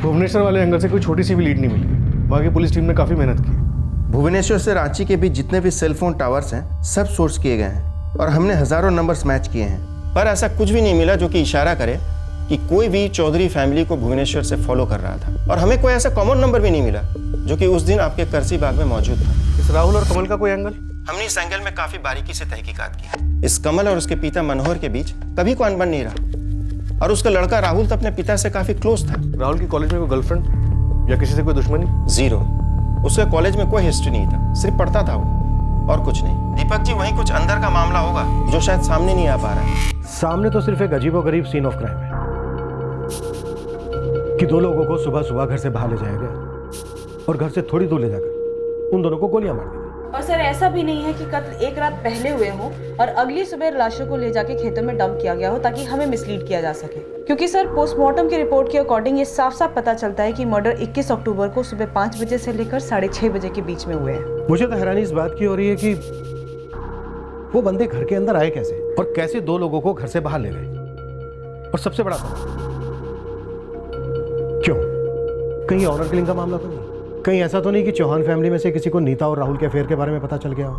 Bhubaneswar वाले एंगल से कोई छोटी सी भी लीड नहीं मिली। वहाँ की पुलिस टीम ने काफी मेहनत की। भुवनेश्वर से रांची के बीच जितने भी सेलफोन टावर्स हैं सब सोर्स किए गए हैं, और हमने हजारों नंबर्स मैच किए हैं, पर ऐसा कुछ भी नहीं मिला जो कि इशारा करे कि कोई भी चौधरी फैमिली को भुवनेश्वर से फॉलो कर रहा था। और हमें कोई ऐसा कॉमन नंबर भी नहीं मिला जो कि उस दिन आपके करसी बाग में मौजूद था। इस राहुल और कमल का कोई एंगल? हमने इस एंगल में काफी बारीकी से तहकीकात की। इस कमल और उसके पिता मनोहर के बीच कभी कोई अनबन नहीं रहा, और उसका लड़का राहुल तो अपने पिता से काफी क्लोज था। राहुल की कॉलेज में कोई गर्लफ्रेंड या किसी से कोई दुश्मनी? 0। उसके कॉलेज में कोई हिस्ट्री नहीं था, सिर्फ पढ़ता था वो। और कुछ नहीं। दीपक जी वहीं कुछ अंदर का मामला होगा जो शायद सामने नहीं आ पा रहा है। सामने तो सिर्फ एक अजीबोगरीब सीन ऑफ क्राइम है कि दो लोगों को सुबह सुबह घर से बाहर ले जाया गया और घर से थोड़ी दूर ले जाकर उन दोनों को गोलियां मार दी गई। और सर ऐसा भी नहीं है कि कत्ल एक रात पहले हुए हो और अगली सुबह लाशों को ले जाके खेतों में डंप किया गया हो ताकि हमें मिसलीड किया जा सके, क्योंकि सर पोस्टमार्टम की रिपोर्ट के अकॉर्डिंग ये साफ साफ पता चलता है कि मर्डर 21 अक्टूबर को सुबह 5 बजे से लेकर 6:30 बजे के बीच में हुए हैं। मुझे तो हैरानी इस बात की हो रही है कि वो बंदे घर के अंदर आए कैसे और कैसे दो लोगों को घर से बाहर ले गए। और सबसे बड़ा सवाल, क्यों? कहीं ऑनर किलिंग का मामला तो नहीं? कहीं ऐसा तो नहीं कि चौहान फैमिली में से किसी को नीता और राहुल के अफेयर के बारे में पता चल गया हो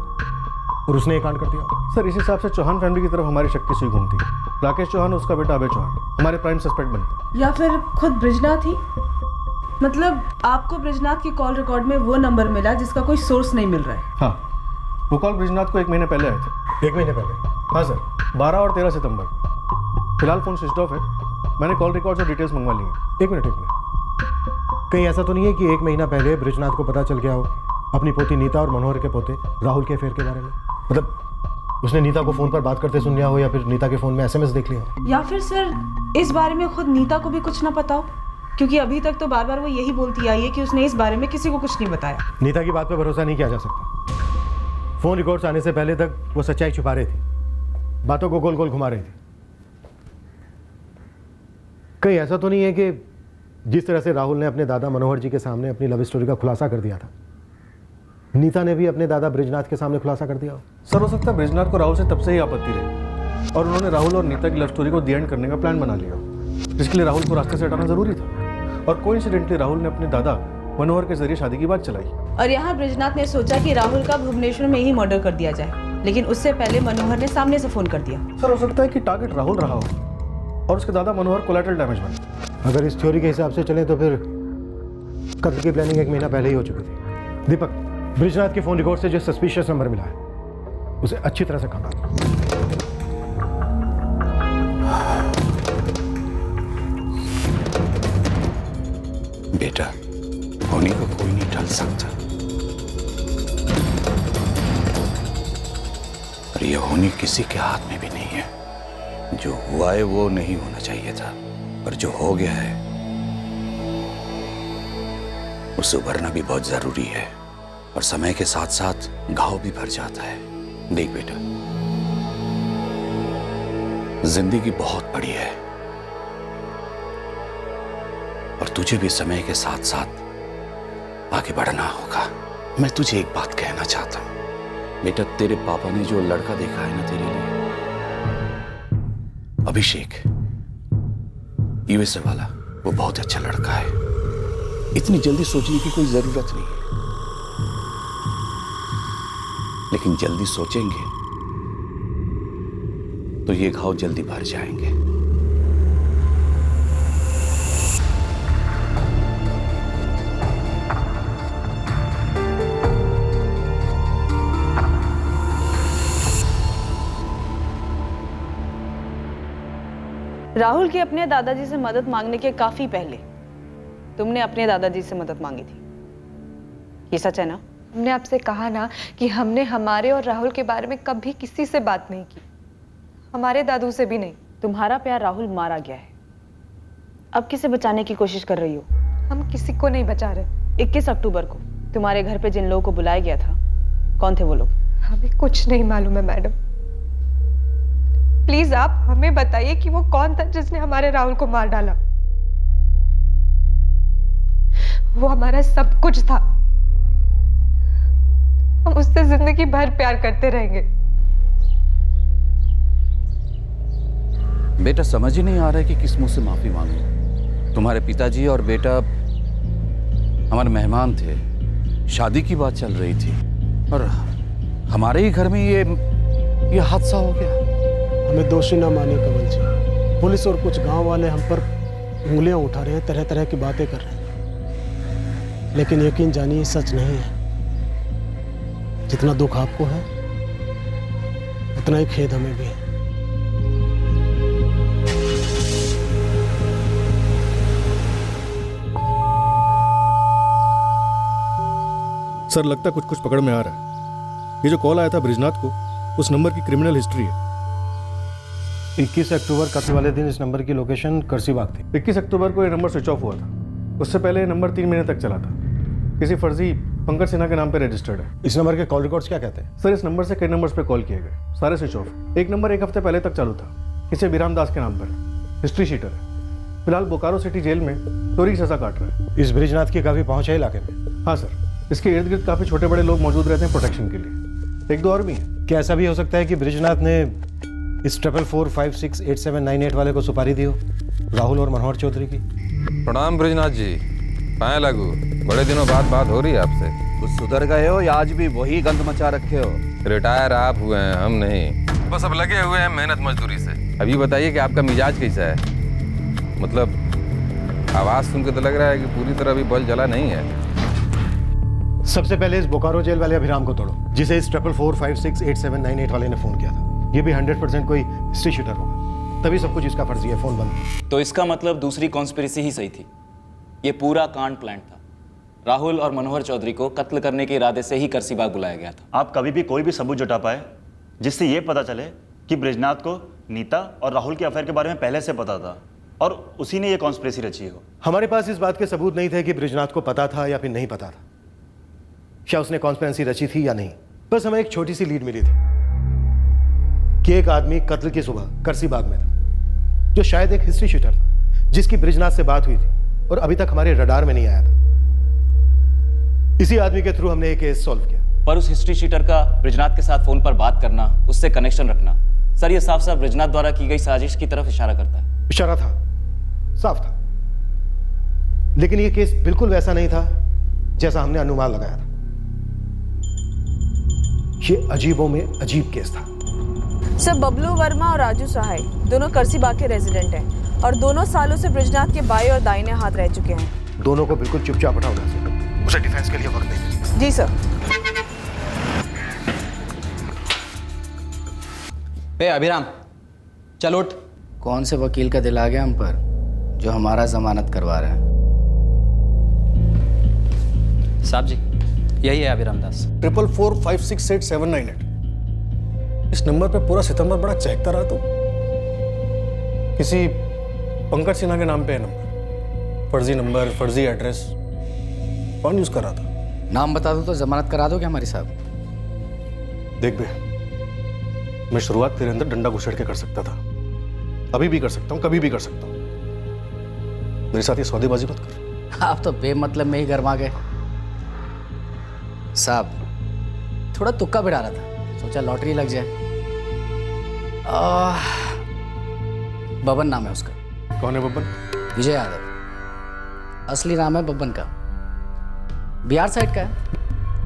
और उसने ये कांड कर दिया हो? सर इस हिसाब से चौहान फैमिली की तरफ हमारी शक्ति सुई घूमती है। राकेश चौहान उसका बेटा अभय चौहान हमारे प्राइम सस्पेक्ट बनते हैं। या फिर खुद ब्रिजनाथ ही? मतलब आपको ब्रिजनाथ की कॉल रिकॉर्ड में वो नंबर मिला जिसका कोई सोर्स नहीं मिल रहा है? हाँ, वो कॉल ब्रिजनाथ को 1 महीने पहले आए थे। 1 महीने पहले? हाँ सर, 12 और 13 सितंबर। फिलहाल फोन स्विच ऑफ है। मैंने कॉल रिकॉर्ड और डिटेल्स मंगवा ली है। एक मिनट। कहीं ऐसा तो नहीं है कि 1 महीना पहले ब्रिजनाथ को पता चल गया हो अपनी पोती नीता और मनोहर के पोते राहुल के अफेयर के बारे में? मतलब उसने नीता को फोन पर बात करते सुन लिया हो या फिर नीता के फोन में SMS देख लिया हो? या फिर सर इस बारे में खुद नीता को भी कुछ ना पता हो, क्योंकि अभी तक तो बार बार वो यही बोलती आई है कि उसने इस बारे में किसी को कुछ नहीं बताया। नीता की बात पर भरोसा नहीं किया जा सकता। फोन रिकॉर्ड्स आने से पहले तक वो सच्चाई छुपा रही थी, बातों को गोल गोल घुमा रही थी। कहीं ऐसा तो नहीं है कि जिस तरह से राहुल ने अपने दादा मनोहर जी के सामने अपनी लव स्टोरी का खुलासा कर दिया था, नीता ने भी अपने दादा ब्रिजनाथ के सामने खुलासा कर दिया हो? सर हो सकता है ब्रिजनाथ को राहुल से तब से ही आपत्ति रही और उन्होंने राहुल और नीता की लव स्टोरी को दी एंड करने का प्लान बना लिया, जिसके लिए राहुल को रास्ते से हटाना जरूरी था। और कोइंसिडेंटली राहुल ने अपने दादा मनोहर के जरिए शादी की बात चलाई। और यहाँ ब्रिजनाथ ने सोचा कि राहुल का भुवनेश्वर में ही मर्डर कर दिया जाए, लेकिन उससे पहले मनोहर ने सामने से फोन कर दिया। सर हो सकता है कि टारगेट राहुल रहा हो और उसके दादा मनोहर कोलैटरल डैमेज बने। अगर इस थ्योरी के हिसाब से चलें तो फिर कत्ल की प्लानिंग 1 महीना पहले ही हो चुकी थी। दीपक, ब्रिजनाथ के फोन रिकॉर्ड से जो सस्पिशियस नंबर मिला है उसे अच्छी तरह से खंगाल। बेटा, होनी को कोई नहीं टाल सकता और ये होनी किसी के हाथ में भी नहीं है। जो हुआ है वो नहीं होना चाहिए था, पर जो हो गया है उसे उभरना भी बहुत जरूरी है और समय के साथ साथ घाव भी भर जाता है। देख बेटा, जिंदगी बहुत बड़ी है और तुझे भी समय के साथ साथ आगे बढ़ना होगा। मैं तुझे एक बात कहना चाहता हूं बेटा, तेरे पापा ने जो लड़का देखा है ना तेरे लिए, अभिषेक USA वाला, वो बहुत अच्छा लड़का है। इतनी जल्दी सोचने की कोई जरूरत नहीं है, लेकिन जल्दी सोचेंगे तो ये घाव जल्दी भर जाएंगे। राहुल के अपने दादाजी से मदद मांगने के काफी पहले तुमने अपने दादाजी से मदद मांगी थी, ये सच है ना? हमने आपसे कहा ना कि हमने हमारे और राहुल के बारे में कभी किसी से बात नहीं की, हमारे दादू से भी नहीं। तुम्हारा प्यार राहुल मारा गया है, अब किसे बचाने की कोशिश कर रही हो? हम किसी को नहीं बचा रहे। 21 अक्टूबर को तुम्हारे घर पे जिन लोगों को बुलाया गया था, कौन थे वो लोग? हमें कुछ नहीं मालूम है मैडम। प्लीज आप हमें बताइए कि वो कौन था जिसने हमारे राहुल को मार डाला। वो हमारा सब कुछ था, हम उससे जिंदगी भर प्यार करते रहेंगे। बेटा समझ ही नहीं आ रहा है कि किस मुंह से माफी मांगूं। तुम्हारे पिताजी और बेटा हमारे मेहमान थे, शादी की बात चल रही थी और हमारे ही घर में ये हादसा हो गया। हमें दोषी ना मानिए कमल जी, पुलिस और कुछ गांव वाले हम पर उंगलियां उठा रहे हैं, तरह तरह की बातें कर रहे हैं, लेकिन यकीन जानिए सच नहीं है। जितना दुख आपको है उतना ही खेद हमें भी है। सर लगता कुछ कुछ पकड़ में आ रहा है। ये जो कॉल आया था ब्रिजनाथ को, उस नंबर की क्रिमिनल हिस्ट्री है। 21 अक्टूबर कत्ल वाले दिन इस नंबर की लोकेशन करसीबाग थी। 21 अक्टूबर को ये नंबर स्विच ऑफ हुआ था। उससे पहले ये नंबर 3 महीने तक चला था। किसी फर्जी पंकज सिन्हा के नाम पे रजिस्टर्ड है। इस नंबर के कॉल रिकॉर्ड्स क्या कहते हैं? सर, इस नंबर से कई नंबर्स पे कॉल किए गए, सारे स्विच ऑफ। एक नंबर 1 हफ्ते पहले तक चालू था, किसी अभिराम दास के नाम पर, हिस्ट्री शीटर है। फिलहाल बोकारो सिटी जेल में चोरी की सजा काट रहा है। इस ब्रिजनाथ की काफी पहुंच है इलाके में? हाँ सर, इसके इर्द गिर्द काफी छोटे बड़े लोग मौजूद रहते हैं प्रोटेक्शन के लिए। 1-2 और भी हैं। क्या ऐसा भी हो सकता है कि ब्रिजनाथ ने इस 44468798 वाले को सुपारी दी हो, राहुल और मनोहर चौधरी की? प्रणाम ब्रिजनाथ जी, पाए लागू, बड़े दिनों बाद बात हो रही है आपसे। कुछ सुधर गए हो या आज भी वही गंद मचा रखे हो? रिटायर आप हुए हैं, हम नहीं। बस अब लगे हुए हैं मेहनत मजदूरी से। अभी बताइए कि आपका मिजाज कैसा है? मतलब आवाज सुन के तो लग रहा है कि पूरी तरह अभी बल जला नहीं है। सबसे पहले इस बोकारो जेल वाले अभिराम को तोड़ो, जिसे इस 44468798 वाले ने फोन किया था। ये भी 100% कोई हिस्ट्री शूटर होगा, तभी सब कुछ इसका फर्जी है। फोन बंद। तो इसका मतलब दूसरी कॉन्स्पिरेसी ही सही थी। ये पूरा कांड प्लान था। राहुल और मनोहर चौधरी को कत्ल करने के इरादे से ही करसीबाग बुलाया गया था। आप कभी भी कोई भी सबूत जुटा पाए जिससे ये पता चले कि ब्रिजनाथ को नीता और राहुल के अफेयर के बारे में पहले से पता था और उसी ने ये कॉन्स्पिरेसी रची हो? हमारे पास इस बात के सबूत नहीं थे कि ब्रिजनाथ को पता था या फिर नहीं पता था, क्या उसने कॉन्स्पिरेसी रची थी या नहीं। बस हमें एक छोटी सी लीड मिली थी कि एक आदमी कत्ल की सुबह करसीबाग में था, जो शायद एक हिस्ट्री शूटर था, जिसकी ब्रिजनाथ से बात हुई थी और अभी तक हमारे रडार में नहीं आया था। इसी आदमी के थ्रू हमने एक केस सॉल्व किया। पर उस हिस्ट्री शीटर का ब्रिजनाथ के साथ फोन पर बात करना, उससे कनेक्शन रखना, सर ये साफ साफ ब्रिजनाथ द्वारा की गई साजिश की तरफ इशारा करता है। इशारा था, साफ था, लेकिन यह केस बिल्कुल वैसा नहीं था जैसा हमने अनुमान लगाया था। यह अजीबों में अजीब केस था। सर, बबलू वर्मा और राजू सहाय दोनों करसीबाग के रेजिडेंट हैं और दोनों सालों से ब्रिजनाथ के बाएं और दाहिने हाथ रह चुके हैं। दोनों को बिल्कुल चुपचाप हटाओ यहाँ से। उसे डिफेंस के लिए वक्त नहीं। जी सर। अभिराम, चल उठ। कौन से वकील का दिल आ गया हम पर जो हमारा जमानत करवा रहे हैं? साहब जी, यही है अभिराम दास। 44468798। इस नंबर पे पूरा सितंबर बड़ा चहकता रहा। तो किसी पंकज सिन्हा के नाम पे है नंबर, फर्जी नंबर, फर्जी एड्रेस। कौन यूज कर रहा था? नाम बता दो तो जमानत करा दोगे हमारी साहब? देख बे, मैं शुरुआत तेरे अंदर डंडा घुसेड़ के कर सकता था, अभी भी कर सकता हूँ, कभी भी कर सकता हूँ। मेरे साथ ये सौदेबाजी मत कर। आप तो बेमतलब में ही गरमा गए साहब। थोड़ा तुक्का भी डाला था, सोचा लॉटरी लग जाए। बबन नाम है उसका। कौन है बबन? विजय यादव। असली नाम है बबन का, बिहार साइड का है।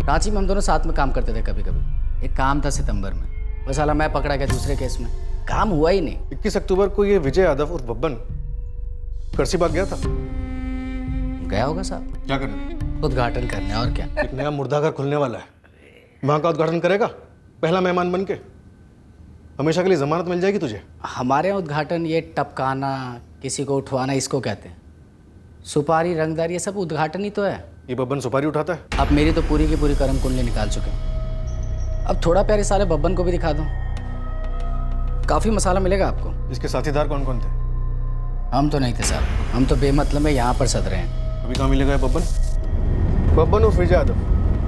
रांची में हम दोनों साथ में काम करते थे कभी कभी। एक काम था सितंबर में, बस साला मैं पकड़ा गया दूसरे केस में, काम हुआ ही नहीं। 21 अक्टूबर को ये विजय यादव और बब्बन करसीबाग गया था। गया होगा साहब। क्या करने? उद्घाटन करने, और क्या। एक नया मुर्दाघर खुलने वाला है, वहां का उद्घाटन करेगा पहला मेहमान बन के। हमेशा के लिए जमानत मिल जाएगी तुझे। हमारे यहाँ उद्घाटन ये टपकाना, किसी को उठवाना, इसको कहते हैं। सुपारी, रंगदार, ये सब उद्घाटन ही तो है। ये बब्बन सुपारी उठाता है। अब मेरी तो पूरी की पूरी कर्म कुंडली निकाल चुके हैं। अब थोड़ा प्यारे साले बब्बन को भी दिखा दो, काफी मसाला मिलेगा आपको। इसके साथीदार कौन कौन थे? हम तो नहीं थे साहब, हम तो बेमतलब में यहाँ पर सद रहे हैं। अभी कहाँ मिलेगा बब्बन? बब्बन उर्फ विजय यादव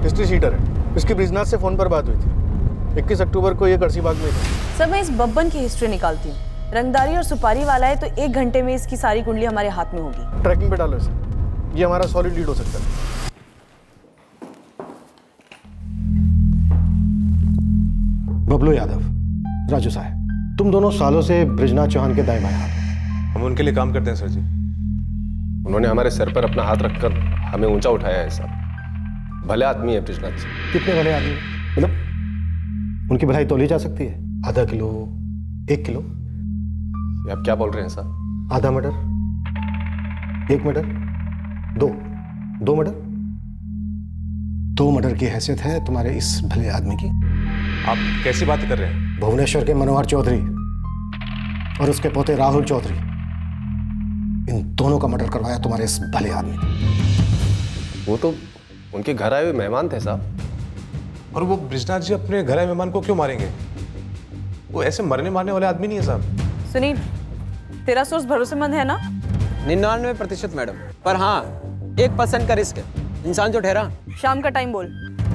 हिस्ट्री शीटर है। इसकी ब्रिजनाथ से फोन पर बात हुई थी। 21 अक्टूबर को ये करसीबाग में था। सर, मैं इस बब्बन की हिस्ट्री निकालती हूँ। रंगदारी और सुपारी वाला है तो 1 घंटे में इसकी सारी कुंडली हमारे हाथ में होगी। ट्रैकिंग पे डालो इसे, ये हमारा सॉलिड लीड हो सकता है। बबलू यादव, राजू साहब, तुम दोनों सालों से ब्रिजनाथ चौहान के दाएं बाएं हाथ। हम उनके लिए काम करते हैं सर जी। उन्होंने हमारे सर पर अपना हाथ रखकर हमें ऊंचा उठाया है साहब। भले आदमी है ब्रिजनाथ जी। कितने भले आदमी? मतलब उनकी भलाई तोली जा सकती है? आधा किलो, 1 किलो? ये आप क्या बोल रहे हैं साहब? आधा मर्डर, 1 मर्डर, 2 मर्डर? 2 मर्डर की हैसियत है तुम्हारे इस भले आदमी की? आप कैसी बात कर रहे हैं? भुवनेश्वर के मनोहर चौधरी और उसके पोते राहुल चौधरी, इन दोनों का मर्डर करवाया तुम्हारे इस भले आदमी ने। वो तो उनके घर आए हुए मेहमान थे साहब। और वो बृजनाथ जी अपने घर आए मेहमान को क्यों मारेंगे? वो ऐसे मरने मारने वाले आदमी नहीं है साहब। सुनील, तेरा सोर्स भरोसेमंद है ना? 99% मैडम, पर हाँ 1% का रिस्क है। इंसान जो ठहरा। शाम का टाइम बोल।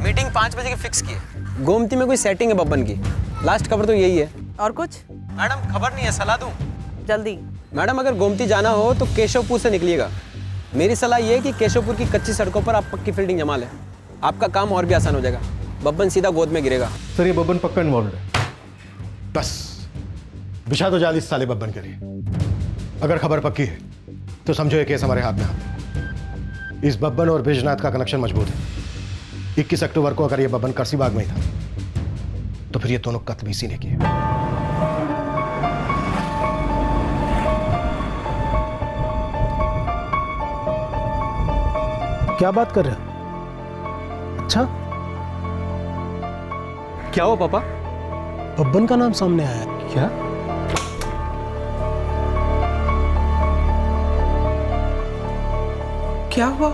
मीटिंग 5 बजे की फिक्स की है। गोमती में कोई सेटिंग है बब्बन की। लास्ट खबर तो यही है। और कुछ? मैडम खबर नहीं है, सलाह दूं? जल्दी। मैडम अगर गोमती जाना हो तो केशवपुर से निकलिएगा। मेरी सलाह ये है कि केशवपुर की कच्ची सड़कों पर आप पक्की फील्डिंग जमा लें। आपका काम और भी आसान हो जाएगा। बब्बन सीधा गोद में गिरेगा। सर ये बब्बन पक्का इन्वॉल्व है। बस बिछा दो जाल इस साले बब्बन के लिए। अगर खबर पक्की है तो समझो ये केस हमारे हाथ में आता। इस बब्बन और बृजनाथ का कनेक्शन मजबूत है। 21 अक्टूबर को अगर ये बब्बन करसीबाग में ही था तो फिर ये दोनों कत्ल इसी ने किए। क्या बात कर रहे हो? अच्छा, क्या हुआ पापा? बब्बन का नाम सामने आया। क्या? क्या हुआ?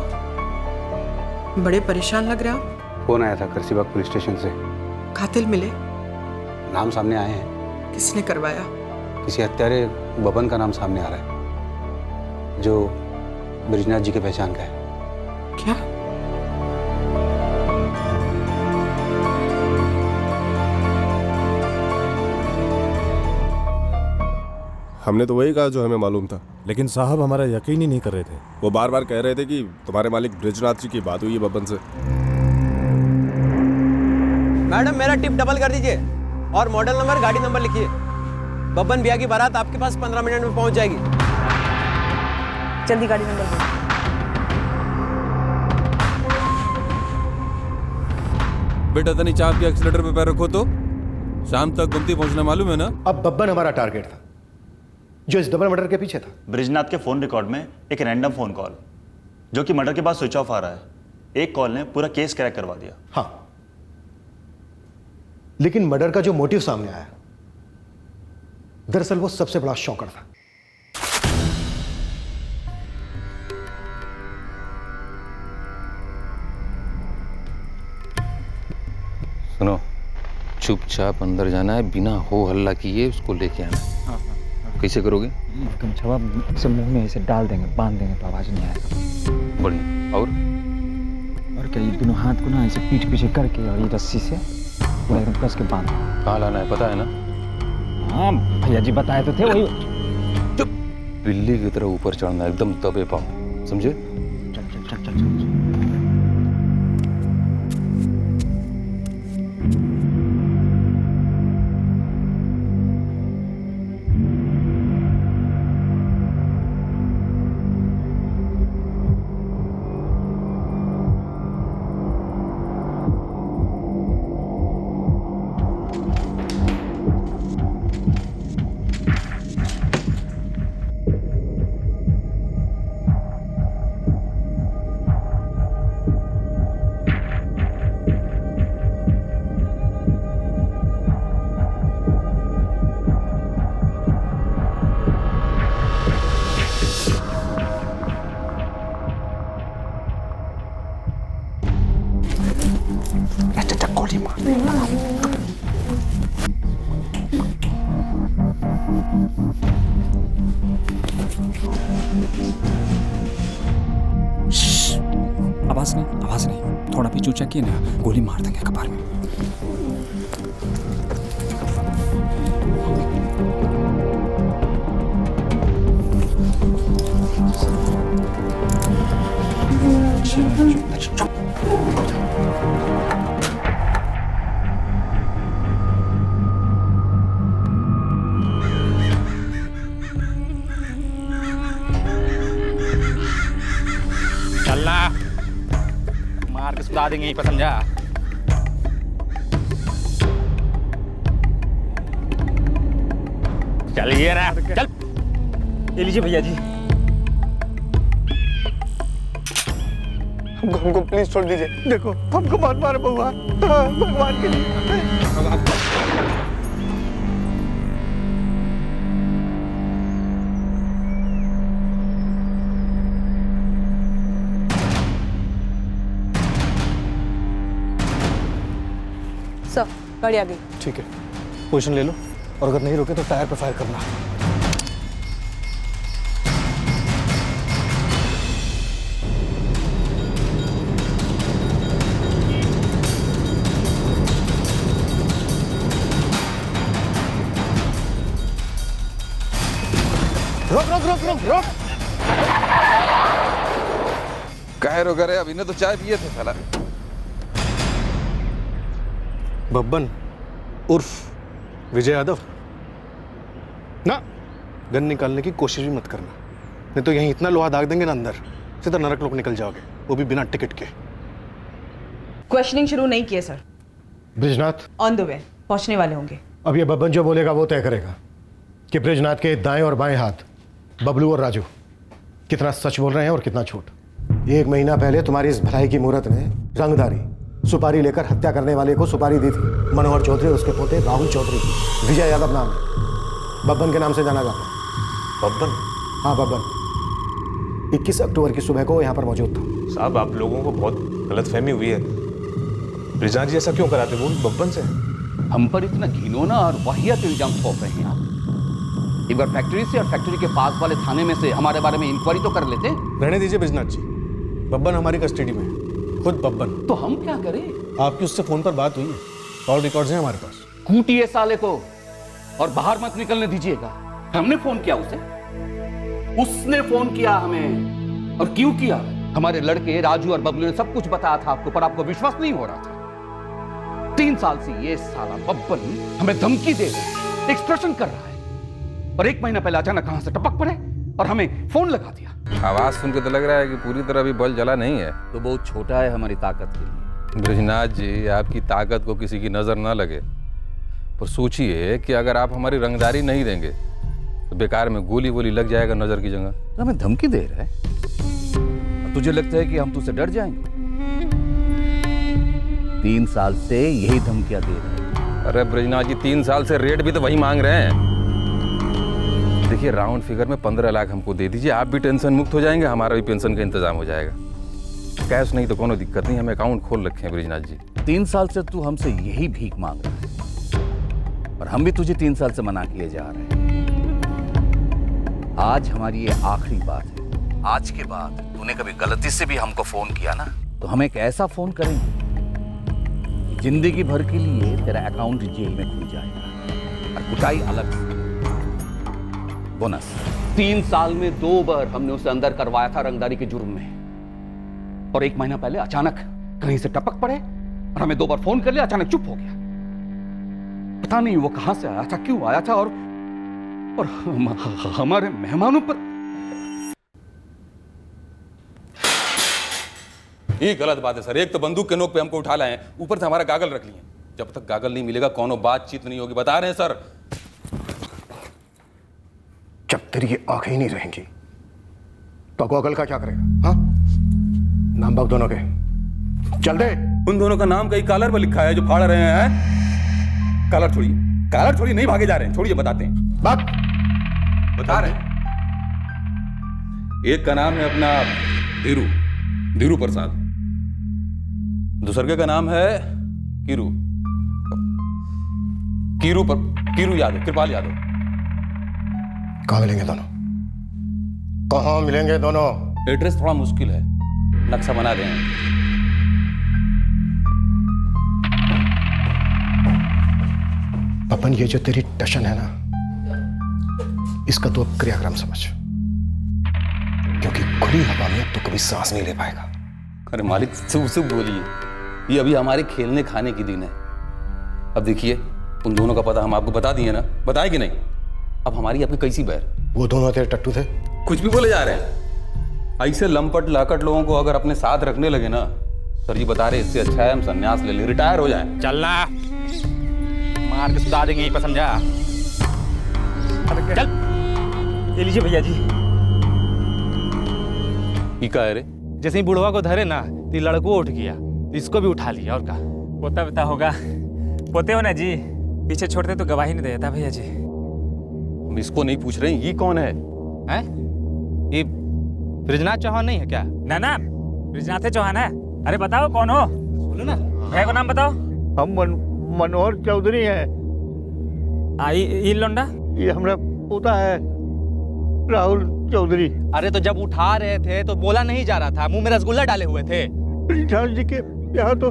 बड़े परेशान लग रहे हो। फोन आया था करसीबाग पुलिस स्टेशन से। कातिल मिले? नाम सामने आए हैं। किसने करवाया? किसी हत्यारे बबन का नाम सामने आ रहा है जो बृजनाथ जी के पहचान का है। क्या? हमने तो वही कहा जो हमें मालूम था। लेकिन साहब हमारा यकीन ही नहीं कर रहे थे। वो बार बार कह रहे थे कि तुम्हारे मालिक बृजनाथ जी की बात हुई है बब्बन से। मैडम मेरा टिप डबल कर दीजिए और मॉडल नंबर गाड़ी नंबर लिखिए। बब्बन भैया की बारात आपके पास 15 मिनट में पहुंच जाएगी। जल्दी गाड़ी नंबर दो। बेटा तनी चाप के एक्सीलेटर पे पैर रखो तो शाम तक गुमती पहुंचना मालूम है ना। अब बब्बन हमारा टारगेट था जो इस डबल मर्डर के पीछे था। बृजनाथ के फोन रिकॉर्ड में एक रैंडम फोन कॉल जो कि मर्डर के बाद स्विच ऑफ आ रहा है। एक कॉल ने पूरा केस क्रैक करवा दिया। हाँ, लेकिन मर्डर का जो मोटिव सामने आया दरअसल वो सबसे बड़ा शॉकर था। सुनो, चुपचाप अंदर जाना है, बिना हो हल्ला किए उसको लेके आना है। कैसे करोगे? गमछा से मुंह में ऐसे डाल देंगे, बांध देंगे तो आवाज नहीं आएगा। बढ़िया। और क्या, ये दोनों हाथ को ना ऐसे पीठ पीछे करके और ये रस्सी से पूरा एकदम कस के बांध। कहाँ लाना है पता है ना? हाँ भैया जी बताए तो थे। वही चुप, बिल्ली की तरह ऊपर चढ़ना, एकदम दबे पाओ, समझे? चल चल चल चल चल। आवाज नहीं, थोड़ा भी चूचा किए ना गोली मार देंगे कपार में। चलना, मार के सुधा देंगे यहीं पर, समझा? चलिए ना, चल। ये लीजिए भैया जी। हमको प्लीज छोड़ दीजिए। देखो हमको मत मारो बउआ, भगवान के लिए। गाड़ी आ गई। ठीक है, पोजीशन ले लो और अगर नहीं रुके तो टायर पे फायर करना। रोक रोक रोक रोक रोक। काहे रोक रहे? अभी ने तो चाय पिए थे साला। बब्बन उर्फ विजय यादव ना, गन निकालने की कोशिश भी मत करना, नहीं तो यहीं इतना लोहा दाग देंगे ना अंदर, सीधा नरक लोग निकल जाओगे, वो भी बिना टिकट के। क्वेश्चनिंग शुरू नहीं किए sir. Brijnath on the way, पहुंचने वाले होंगे। अब ये बब्बन जो बोलेगा वो तय करेगा कि ब्रिजनाथ के दाएं और बाएं हाथ बबलू और राजू कितना सच बोल रहे हैं और कितना झूठ। 1 महीना पहले तुम्हारी इस भलाई की मूरत ने रंगदारी सुपारी लेकर हत्या करने वाले को सुपारी दी थी। मनोहर चौधरी, उसके पोते राहुल चौधरी, विजय यादव नाम है, बब्बन के नाम से जाना जाता है। बब्बन? हाँ बब्बन 21 अक्टूबर की सुबह को यहाँ पर मौजूद था। साहब आप लोगों को बहुत गलतफहमी हुई है। ब्रिजनाथ जी ऐसा क्यों कराते? वो बब्बन से हम पर इतना घिनौना और वाहियात इल्जाम थोप रहे हैं आप। एक बार फैक्ट्री से और फैक्ट्री के पास वाले थाने में से हमारे बारे में इंक्वायरी तो कर लेते। रहने दीजिए ब्रिजनाथ जी, बब्बन हमारी कस्टडी में है, खुद बब्बन। तो हम क्या करें? आपकी उससे फोन पर बात हुई है, कॉल रिकॉर्ड्स हैं हमारे पास। कूटिए साले को और बाहर मत निकलने दीजिएगा। हमने फोन किया उसे, उसने फोन किया हमें। और क्यों किया? हमारे लड़के राजू और बबलू ने सब कुछ बताया था आपको, पर आपको विश्वास नहीं हो रहा था। 3 साल से ये साला बब्बन हमें धमकी दे रहा है, एक्सप्रेशन कर रहा है, और 1 महीना पहले अचानक कहां से टपक पड़े और हमें फोन लगा दिया। आवाज सुन के तो लग रहा है कि पूरी तरह अभी बल जला नहीं है। तो बहुत छोटा है हमारी ताकत के लिए। ब्रिजनाथ जी, आपकी ताकत को किसी की नजर ना लगे, पर सोचिए कि अगर आप हमारी रंगदारी नहीं देंगे तो बेकार में गोली वोली लग जाएगा नजर की जगह। हमें धमकी दे रहा है? तुझे लगता है कि हम तुझसे डर जाएंगे? 3 साल से यही धमकियां दे रहे हैं। अरे ब्रिजनाथ जी, 3 साल से रेट भी तो वही मांग रहे हैं। देखिए, राउंड फिगर में 15 लाख हमको दे दीजिए, आप भी टेंशन मुक्त हो जाएंगे, हमारा भी पेंशन का इंतजाम हो जाएगा। कैश नहीं तो कोनो दिक्कत नहीं, हम अकाउंट खोल रखे हैं ब्रिजनाथ जी। 3 साल से तू हमसे यही भीख मांग रहा है और हम भी तुझे 3 साल से मना किए जा रहे हैं। आज हमारी ये आखिरी बात है। आज के बाद तूने कभी गलती से भी हमको फोन किया ना, तो हम एक ऐसा फोन करेंगे, जिंदगी भर के लिए तेरा अकाउंट जेल में खुल जाएगा और कुटाई अलग से। बोनस 3 साल में 2 बार हमने उसे अंदर करवाया था रंगदारी के जुर्म में, और 1 महीना पहले अचानक कहीं से टपक पड़े और हमें 2 बार फोन कर लिया, अचानक चुप हो गया। पता नहीं वो कहां से आया था, क्यों आया था, और हमारे मेहमानों पर। ये गलत बात है सर। एक तो बंदूक के नोक पे हमको उठा लाए हैं, ऊपर से हमारा गागल रख लिए। जब तक गागल नहीं मिलेगा कोनो बातचीत नहीं होगी, बता रहे हैं सर। जब तेरी ये आंखें ही नहीं रहेंगी तो गॉगल का क्या करेगा? हाँ, नाम बक दोनों के, चल दे। उन दोनों का नाम कहीं कॉलर पर लिखा है जो फाड़ रहे हैं। कॉलर छोड़िए, नहीं भागे जा रहे हैं, छोड़िए, बताते हैं। बता रहे हैं। एक का नाम है अपना धीरू प्रसाद, दूसरे का नाम है कीरू यादव, कृपाल यादव। कहाँ मिलेंगे दोनों? कहाँ मिलेंगे दोनों? एड्रेस थोड़ा मुश्किल है, नक्शा बना दें। अपन ये जो तेरी टशन है ना, इसका तो अब क्रियाक्रम समझ, क्योंकि खुली हवा में अब तो कभी सांस नहीं ले पाएगा। अरे मालिक, शुभ बोलिए, ये अभी हमारे खेलने खाने की दिन है। अब देखिए, उन दोनों का पता हम आपको बता दिए ना, बताए कि नहीं? अब हमारी आपकी कैसी बैर? वो दोनों तेरे टट्टू थे। कुछ भी बोले जा रहे हैं। ऐसे लंपट लाकट लोगों को अगर अपने साथ रखने लगे ना, सर जी बता रहे, इससे अच्छा है हम संन्यास ले लें, रिटायर हो जाएं। चलना, मार के सुधा देंगे, यहीं पर समझा। चल, ये लीजिए भैया जी। ये क्या है रे? जैसे ही बुढ़वा को धरे ना, तो लड़को उठ गया, इसको भी उठा लिया। और का पोता बेटा होगा, पोते हो ना जी, पीछे छोड़ते तो गवाही नहीं देता भैया जी। हम इसको नहीं पूछ रहे हैं, ये कौन है? हैं? ये ब्रिजनाथ चौहान नहीं है क्या? ना, ब्रिजनाथ चौहान है। अरे बताओ कौन हो? बोलो ना, भैया का नाम बताओ। हम मनोहर चौधरी है। आई लोंडा ये हमारा पोता है राहुल चौधरी। अरे तो जब उठा रहे थे तो बोला नहीं जा रहा था, मुंह में रसगुल्ला डाले हुए थे। ब्रिजनाथ जी के ब्याह तो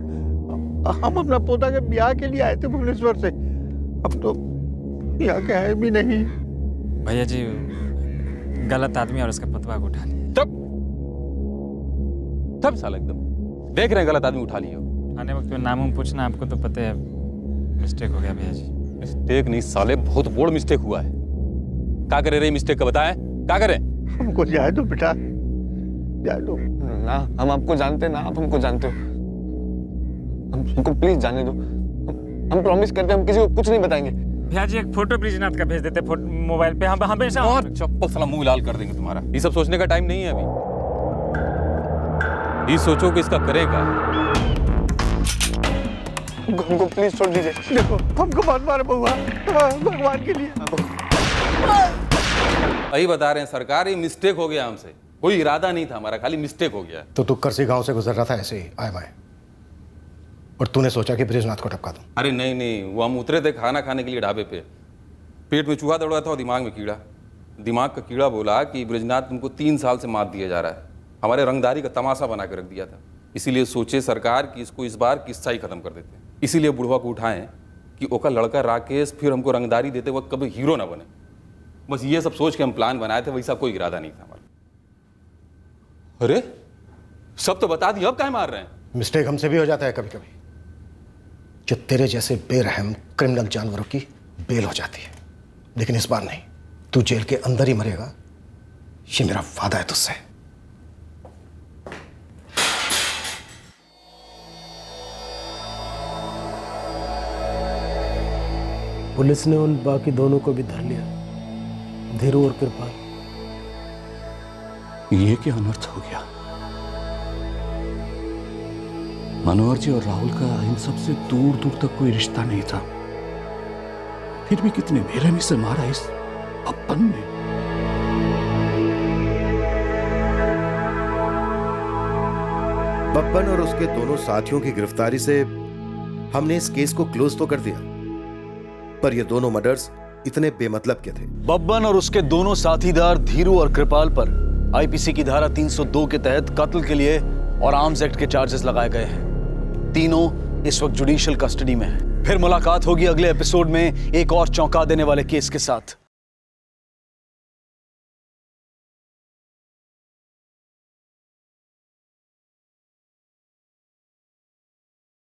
हम अपना पोता के ब्याह के लिए आए थे भुवनेश्वर से, अब तो यहाँ के है भी नहीं। भैया जी गलत आदमी और उसका पतवा को उठा लिया। तब साला एकदम देख रहे हैं गलत आदमी उठा लिया। आने वक्त में नाम पूछना, आपको तो पता है मिस्टेक हो गया भैया जी। मिस्टेक नहीं साले, बहुत बोड़ मिस्टेक हुआ है। क्या करे रे मिस्टेक का बताएं, क्या करें? हमको जाए दो बेटा, जाए दो ना। हम आपको जानते ना, आप हमको जानते हो। हमको प्लीज जाने दो। हम प्रॉमिस करते हैं हम किसी को कुछ नहीं बताएंगे। भैया जी एक फोटो ब्रिजनाथ का भेज देते मोबाइल पे, हम हमेशा। और चप्पल साला मुंह लाल कर देंगे तुम्हारा। ये सब सोचने का टाइम नहीं है अभी। ये सोचो कि इसका करेगा। हमको प्लीज छोड़ दीजिए। देखो हमको मत मारो बउआ, भगवान के लिए। वही बता रहे हैं सरकार, ये मिस्टेक हो गया हमसे, कोई इरादा नहीं था हमारा, खाली मिस्टेक हो गया। तो तू करसी गांव से गुजर रहा था ऐसे ही आए बाए, और तूने सोचा कि ब्रिजनाथ को टपका दूं? अरे नहीं नहीं, वो हम उतरे थे खाना खाने के लिए ढाबे पे, पेट में चूहा दौड़ रहा था और दिमाग में कीड़ा। दिमाग का कीड़ा बोला कि ब्रिजनाथ तुमको 3 साल से मात दिया जा रहा है, हमारे रंगदारी का तमाशा बना के रख दिया था। इसीलिए सोचे सरकार कि इसको इस बार किस्सा ही खत्म कर देते। इसीलिए बुढ़वा को उठाएं कि ओका लड़का राकेश फिर हमको रंगदारी देते वक्त कभी हीरो ना बने। बस ये सब सोच के हम प्लान बनाए थे, वैसा कोई इरादा नहीं था हमारा। अरे सब तो बता दिया, अब काहे मार रहे हैं? मिस्टेक हमसे भी हो जाता है कभी कभी। जो तेरे जैसे बेरहम क्रिमिनल जानवरों की बेल हो जाती है, लेकिन इस बार नहीं। तू जेल के अंदर ही मरेगा, ये मेरा वादा है तुझसे। पुलिस ने उन बाकी दोनों को भी धर लिया, धीरू और कृपाल। ये क्या अनर्थ हो गया? मनोहर जी और राहुल का इन सबसे दूर दूर तक कोई रिश्ता नहीं था, फिर भी कितने बेरहमी से मारा इस बब्बन ने। बब्बन और उसके दोनों साथियों की गिरफ्तारी से हमने इस केस को क्लोज तो कर दिया, पर ये दोनों मर्डर्स इतने बेमतलब के थे। बब्बन और उसके दोनों साथीदार धीरू और कृपाल पर आईपीसी की धारा 302 के तहत कत्ल के लिए और आर्म्स एक्ट के चार्जेस लगाए गए हैं। तीनों इस वक्त जुडिशियल कस्टडी में हैं। फिर मुलाकात होगी अगले एपिसोड में एक और चौंका देने वाले केस के साथ।